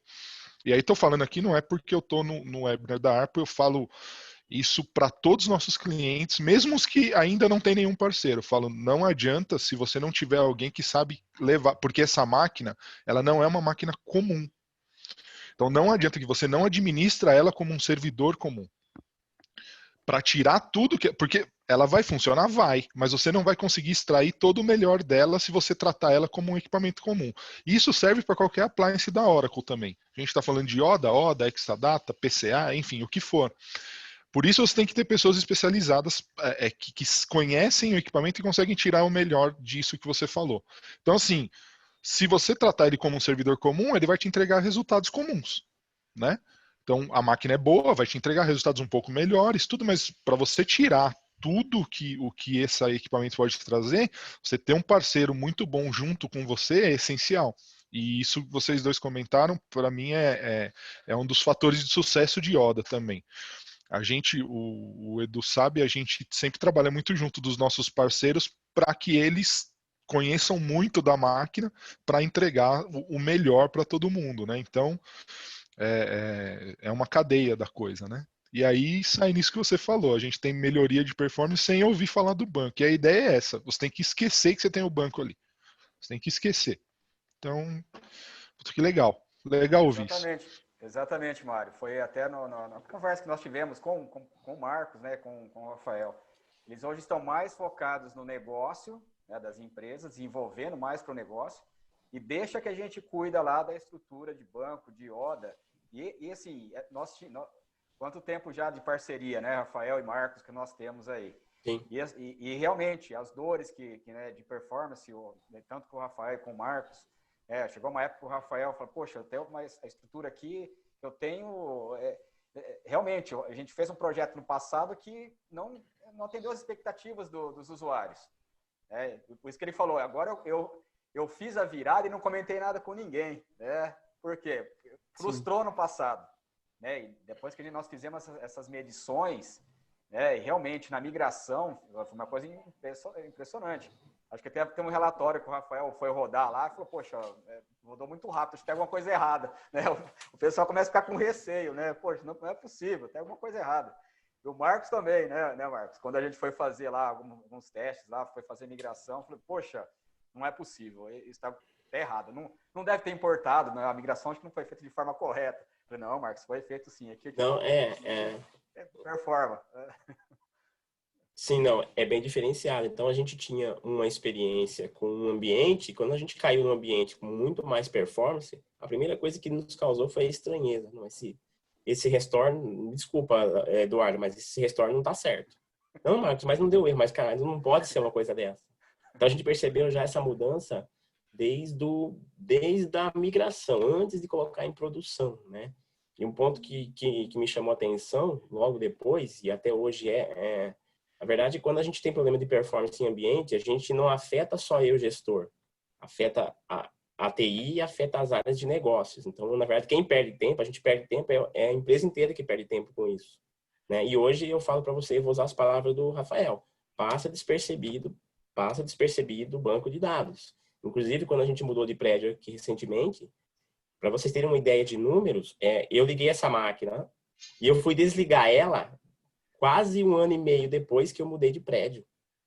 E aí estou falando aqui, não é porque eu estou no webinar da ARPA, eu falo isso para todos os nossos clientes, mesmo os que ainda não tem nenhum parceiro. Eu falo, não adianta se você não tiver alguém que sabe levar, porque essa máquina, ela não é uma máquina comum. Então não adianta que você não administra ela como um servidor comum. Para tirar tudo que, porque ela vai funcionar, vai, mas você não vai conseguir extrair todo o melhor dela se você tratar ela como um equipamento comum. Isso serve para qualquer appliance da Oracle também. A gente está falando de ODA, Exadata, PCA, enfim, o que for. Por isso você tem que ter pessoas especializadas que conhecem o equipamento e conseguem tirar o melhor disso que você falou. Então, assim, se você tratar ele como um servidor comum, ele vai te entregar resultados comuns, né? Então, a máquina é boa, vai te entregar resultados um pouco melhores, tudo, mas para você tirar tudo o que esse equipamento pode te trazer, você ter um parceiro muito bom junto com você é essencial. E isso que vocês dois comentaram, para mim, é um dos fatores de sucesso de Oda também. A gente, o Edu sabe, a gente sempre trabalha muito junto dos nossos parceiros para que eles conheçam muito da máquina para entregar o melhor para todo mundo, né? Então, é uma cadeia da coisa, né? E aí sai nisso que você falou, a gente tem melhoria de performance sem ouvir falar do banco. E a ideia é essa, você tem que esquecer que você tem o banco ali. Você tem que esquecer. Então, que legal. Legal ouvir isso. Exatamente, Mário. Foi até na conversa que nós tivemos com o Marcos, né, com o Rafael. Eles hoje estão mais focados no negócio, né, das empresas, desenvolvendo mais para o negócio, e deixa que a gente cuida lá da estrutura de banco, de ODA. E assim, quanto tempo já de parceria, né, Rafael e Marcos, que nós temos aí. Sim. E realmente, as dores né, de performance, tanto com o Rafael e com o Marcos, chegou uma época que o Rafael falou, poxa, eu tenho a estrutura aqui, eu tenho... realmente, a gente fez um projeto no passado que não atendeu as expectativas dos usuários. Por isso que ele falou, agora eu fiz a virada e não comentei nada com ninguém. Né? Por quê? Frustrou no passado. Né? E depois que nós fizemos essas medições, né, e realmente na migração, foi uma coisa impressionante. Acho que até tem um relatório que o Rafael foi rodar lá e falou, poxa, rodou muito rápido, acho que tem alguma coisa errada. Né? O pessoal começa a ficar com receio, né? Poxa, não é possível, tem alguma coisa errada. E o Marcos também, né, Marcos? Quando a gente foi fazer lá alguns testes, lá, foi fazer migração, falei, poxa, não é possível, isso está errado. Não deve ter importado, né? A migração acho que não foi feita de forma correta. Eu falei, não, Marcos, foi feito sim. Aqui, não, performa. Sim, não, é bem diferenciado. Então, a gente tinha uma experiência com um ambiente, e quando a gente caiu num ambiente com muito mais performance, a primeira coisa que nos causou foi a estranheza. Não, esse restore, desculpa, Eduardo, mas esse restore não tá certo. Não, Marcos, mas não deu erro, mas, caralho, não pode ser uma coisa dessa. Então, a gente percebeu já essa mudança desde a migração, antes de colocar em produção, né? E um ponto que me chamou a atenção, logo depois, e até hoje na verdade, quando a gente tem problema de performance em ambiente, a gente não afeta só eu, gestor. Afeta a TI e afeta as áreas de negócios. Então, na verdade, quem perde tempo, a gente perde tempo, é a empresa inteira que perde tempo com isso. Né? E hoje eu falo para você, eu vou usar as palavras do Rafael, passa despercebido o banco de dados. Inclusive, quando a gente mudou de prédio aqui recentemente, Para vocês terem uma ideia de números, eu liguei essa máquina e eu fui desligar ela quase 1 ano e meio depois que eu mudei de prédio.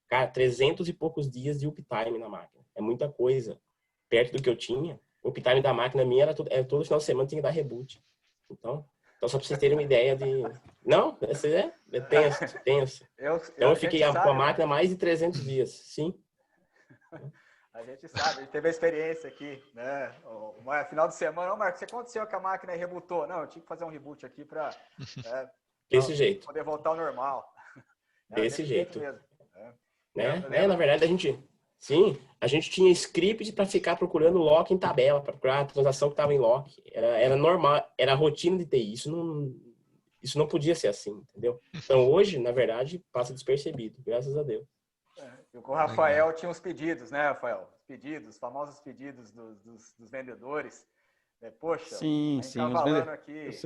Cara, 300 e poucos dias de uptime na máquina. É muita coisa. Perto do que eu tinha, o uptime da máquina minha era todo final de semana tinha que dar reboot. Então só para vocês terem uma ideia de... Não, é tenso, tenso. Então eu fiquei com a máquina mais de 300 dias, sim. A gente sabe, a gente teve a experiência aqui, né? Final de semana, Marcos, o que aconteceu com a máquina e rebootou? Não, eu tinha que fazer um reboot aqui para desse jeito. Poder voltar ao normal. Desse jeito. Mesmo. Na verdade, a gente tinha script para ficar procurando lock em tabela, para procurar a transação que estava em lock. Era normal, era a rotina de TI. Isso não podia ser assim, entendeu? Então hoje, na verdade, passa despercebido, graças a Deus. E com o Rafael tinha os pedidos, né, Rafael? Os famosos pedidos dos vendedores. Poxa, sim. Tá falando aqui. Os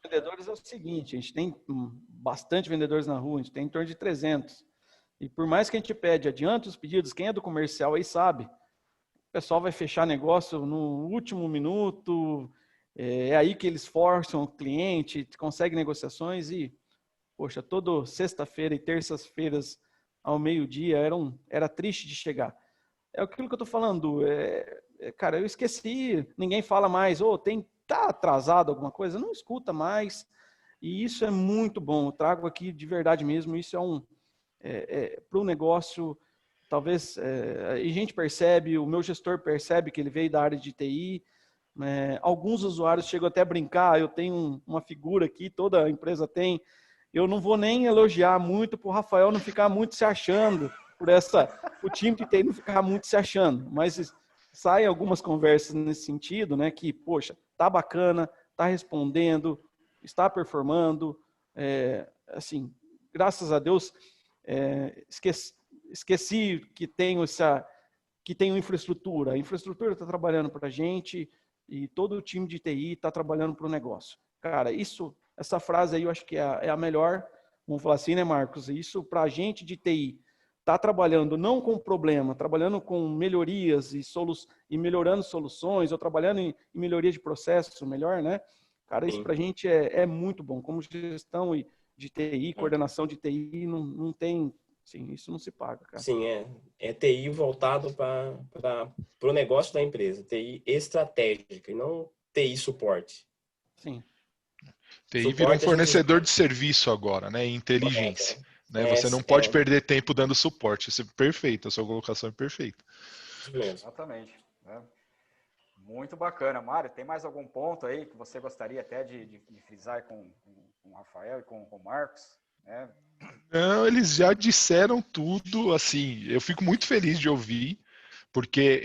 vendedores é o seguinte, a gente tem bastante vendedores na rua, a gente tem em torno de 300. E por mais que a gente pede, adianta os pedidos, quem é do comercial aí sabe, o pessoal vai fechar negócio no último minuto, é aí que eles forçam o cliente, consegue negociações e, poxa, toda sexta-feira e terças-feiras ao meio-dia era triste de chegar. É aquilo que eu tô falando, cara, eu esqueci, ninguém fala mais, tá atrasado alguma coisa? Não escuta mais. E isso é muito bom. Eu trago aqui de verdade mesmo. Isso para o negócio, talvez, a gente percebe, o meu gestor percebe que ele veio da área de TI. Alguns usuários chegam até a brincar. Eu tenho uma figura aqui, toda a empresa tem. Eu não vou nem elogiar muito para o Rafael não ficar muito se achando, o time de TI não ficar muito se achando. Mas saem algumas conversas nesse sentido, né? Que, poxa, tá bacana, tá respondendo, está performando, assim, graças a Deus, esqueci que tenho infraestrutura. A infraestrutura está trabalhando para a gente e todo o time de TI está trabalhando para o negócio. Cara, essa frase aí eu acho que é a melhor, vamos falar assim, né, Marcos? Isso para a gente de TI está trabalhando não com problema, trabalhando com melhorias e melhorando soluções, ou trabalhando em melhoria de processo, melhor, né? Cara, isso para a gente é muito bom. Como gestão de TI, coordenação de TI, não tem... Sim, isso não se paga, cara. Sim, é TI voltado para o negócio da empresa. TI estratégica e não TI suporte. Sim. TI virou um fornecedor de serviço agora, né? Inteligência. Né? Você não pode perder tempo dando suporte. Isso é perfeito, a sua colocação é perfeita. Exatamente. Muito bacana. Mário, tem mais algum ponto aí que você gostaria até de frisar com o Rafael e com o Marcos? Não, eles já disseram tudo, assim, eu fico muito feliz de ouvir, porque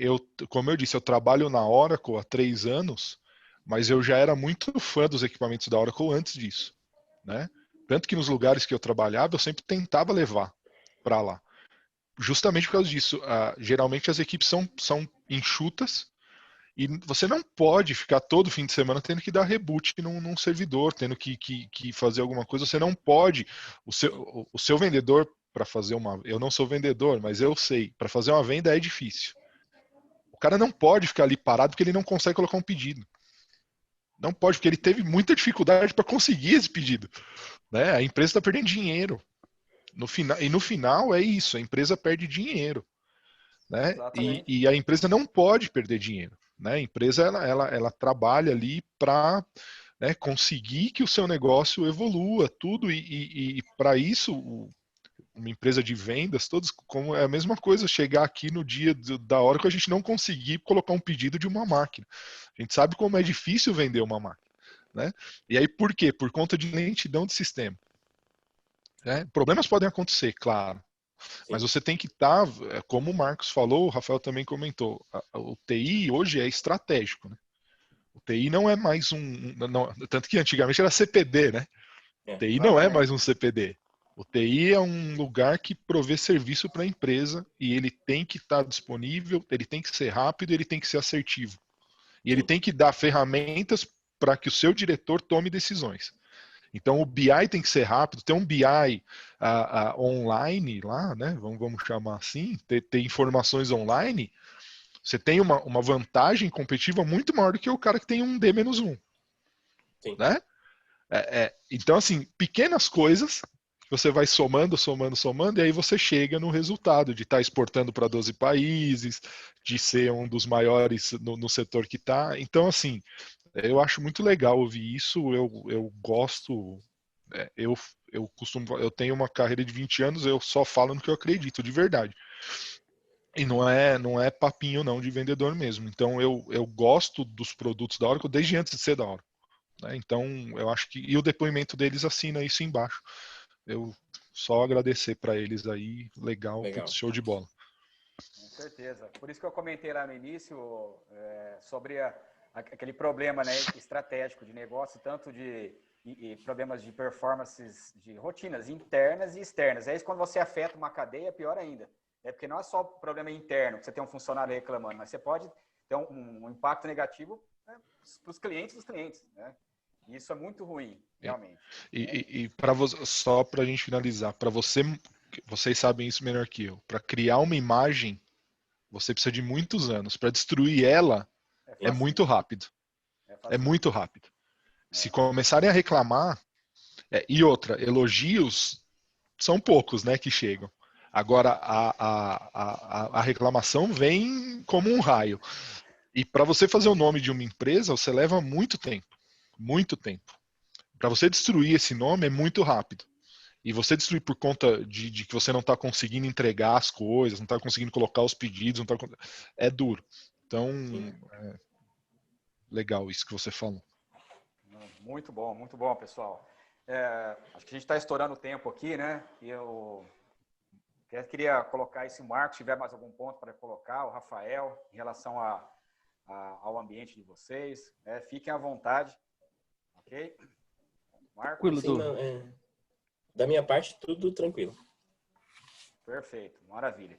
como eu disse, eu trabalho na Oracle há 3 anos, mas eu já era muito fã dos equipamentos da Oracle antes disso, né? Tanto que nos lugares que eu trabalhava, eu sempre tentava levar para lá. Justamente por causa disso. Geralmente as equipes são enxutas e você não pode ficar todo fim de semana tendo que dar reboot num servidor, tendo que fazer alguma coisa. Você não pode. O seu vendedor, para fazer eu não sou vendedor, mas eu sei, para fazer uma venda é difícil. O cara não pode ficar ali parado porque ele não consegue colocar um pedido. Não pode, porque ele teve muita dificuldade para conseguir esse pedido. Né? A empresa está perdendo dinheiro. No final é isso, a empresa perde dinheiro. Né? E a empresa não pode perder dinheiro. Né? A empresa ela trabalha ali para, né, conseguir que o seu negócio evolua, tudo, e para isso, uma empresa de vendas, todos, como é a mesma coisa, chegar aqui no dia da hora que a gente não conseguir colocar um pedido de uma máquina. A gente sabe como é difícil vender uma máquina. Né? E aí por quê? Por conta de lentidão de sistema. Né? Problemas podem acontecer, claro. Sim. Mas você tem que estar, como o Marcos falou, o Rafael também comentou, o TI hoje é estratégico. Né? O TI não é mais tanto que antigamente era CPD, né? O TI não é mais um CPD. O TI é um lugar que provê serviço para a empresa e ele tem que estar disponível, ele tem que ser rápido, ele tem que ser assertivo. E ele tem que dar ferramentas para que o seu diretor tome decisões. Então o BI tem que ser rápido, ter um BI online lá, né? Vamos chamar assim, ter informações online, Você tem uma vantagem competitiva muito maior do que o cara que tem um D-1. Sim. Né? Então, assim, pequenas coisas que você vai somando, somando, somando, e aí você chega no resultado de estar exportando para 12 países, de ser um dos maiores no setor que está. Então, assim, eu acho muito legal ouvir isso, eu gosto, eu tenho uma carreira de 20 anos, eu só falo no que eu acredito, de verdade. E não é papinho não de vendedor mesmo. Então eu gosto dos produtos da Oracle desde antes de ser da Oracle. Né? Então eu acho que. E o depoimento deles assina isso embaixo. Eu só agradecer para eles aí. Legal, putz, show de bola. Com certeza. Por isso que eu comentei lá no início sobre aquele problema, né, estratégico de negócio, tanto de problemas de performances, de rotinas internas e externas. É isso, quando você afeta uma cadeia, pior ainda. Porque não é só problema interno, que você tem um funcionário reclamando, mas você pode ter um impacto negativo, né, para os clientes dos clientes. Né? E isso é muito ruim, realmente. E só para a gente finalizar, para vocês sabem isso melhor que eu, para criar uma imagem, você precisa de muitos anos. Para destruir ela, é muito rápido. É muito rápido. Se começarem a reclamar, e outra, elogios são poucos, né, que chegam. Agora, a reclamação vem como um raio. E para você fazer o nome de uma empresa, você leva muito tempo. Muito tempo. Para você destruir esse nome é muito rápido. E você destruir por conta de que você não está conseguindo entregar as coisas, não está conseguindo colocar os pedidos, é duro. Então, legal isso que você falou. Muito bom, pessoal. Acho que a gente está estourando o tempo aqui, né? E eu queria colocar esse Marcos, se tiver mais algum ponto para colocar, o Rafael, em relação ao ambiente de vocês. Fiquem à vontade. Ok? Marcos? Sim, não, da minha parte, tudo tranquilo. Perfeito, maravilha.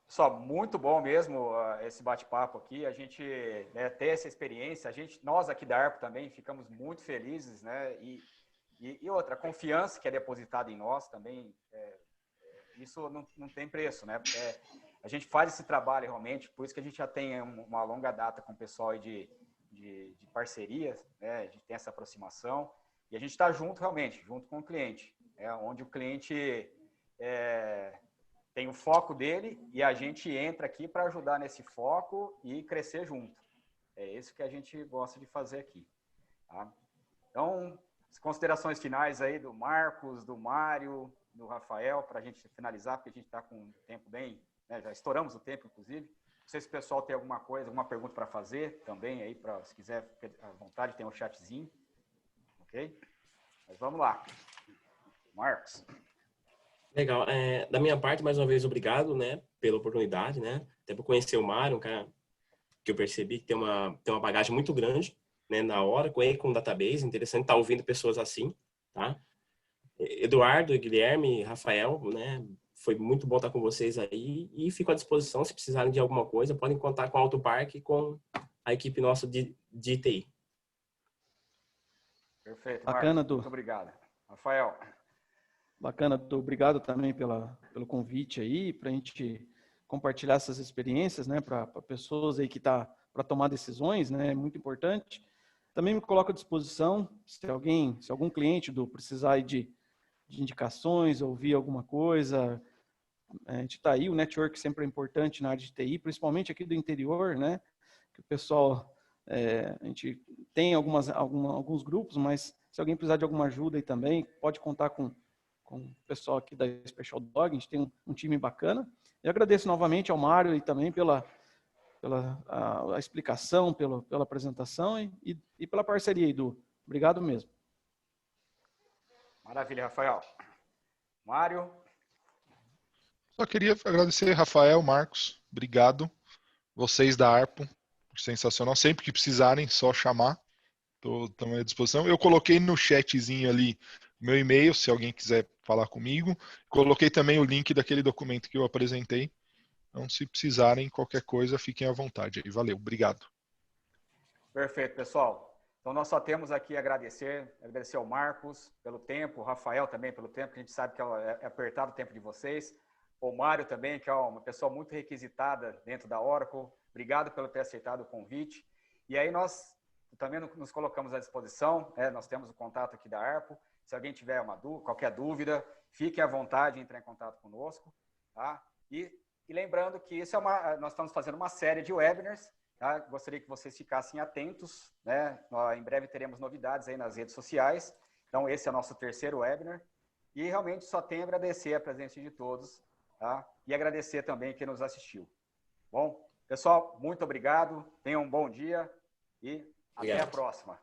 Pessoal, muito bom mesmo esse bate-papo aqui, a gente ter essa experiência, nós aqui da ARPO também ficamos muito felizes, né? E outra, a confiança que é depositada em nós também, isso não tem preço, né? A gente faz esse trabalho realmente, por isso que a gente já tem uma longa data com o pessoal aí de parcerias, né? A gente tem essa aproximação e a gente está junto realmente, junto com o cliente, onde o cliente tem o foco dele e a gente entra aqui para ajudar nesse foco e crescer junto. É isso que a gente gosta de fazer aqui. Tá? Então, as considerações finais aí do Marcos, do Mário, do Rafael, para a gente finalizar, porque a gente está com um tempo bem, né, já estouramos o tempo, inclusive. Não sei se o pessoal tem alguma coisa, alguma pergunta para fazer também aí, se quiser, à vontade, tem um chatzinho. Ok? Mas vamos lá. Marcos. Legal. Da minha parte, mais uma vez, obrigado, né, pela oportunidade, né, até por conhecer o Mário, um cara que eu percebi que tem uma bagagem muito grande, né, na Oracle, com database, interessante estar ouvindo pessoas assim, tá? Eduardo, Guilherme, Rafael, né, foi muito bom estar com vocês aí e fico à disposição, se precisarem de alguma coisa, podem contar com a Autopark e com a equipe nossa de TI. Perfeito, Bacana, Marcos. Du. Muito obrigado. Rafael. Bacana, Du. Obrigado também pelo convite aí, para a gente compartilhar essas experiências, né, para pessoas aí que tá para tomar decisões, né, é muito importante. Também me coloco à disposição, se algum cliente do precisar aí de indicações, ouvir alguma coisa, a gente está aí, o network sempre é importante na área de TI, principalmente aqui do interior, né, que o pessoal, a gente tem alguns grupos, mas se alguém precisar de alguma ajuda aí também, pode contar com o pessoal aqui da Special Dog, a gente tem um time bacana. Eu agradeço novamente ao Mário e também pela a explicação, pela apresentação e pela parceria, Edu. Obrigado mesmo. Maravilha, Rafael. Mário. Só queria agradecer, Rafael, Marcos, obrigado. Vocês da ARPO, sensacional. Sempre que precisarem, só chamar. Estou à disposição. Eu coloquei no chatzinho ali meu e-mail, se alguém quiser falar comigo. Coloquei também o link daquele documento que eu apresentei. Então, se precisarem, qualquer coisa, fiquem à vontade aí. Valeu, obrigado. Perfeito, pessoal. Então, nós só temos aqui a agradecer ao Marcos pelo tempo, o Rafael também pelo tempo, que a gente sabe que é apertado o tempo de vocês. O Mário também, que é uma pessoa muito requisitada dentro da Oracle, Obrigado pelo ter aceitado o convite. E aí nós também nos colocamos à disposição, nós temos o contato aqui da Arpo. Se alguém tiver qualquer dúvida, fique à vontade em entrar em contato conosco. Tá? E lembrando que nós estamos fazendo uma série de webinars. Tá? Gostaria que vocês ficassem atentos. Né? Em breve teremos novidades aí nas redes sociais. Então, esse é o nosso terceiro webinar. E realmente só tenho a agradecer a presença de todos. Tá? E agradecer também quem nos assistiu. Bom, pessoal, muito obrigado. Tenham um bom dia e até a próxima.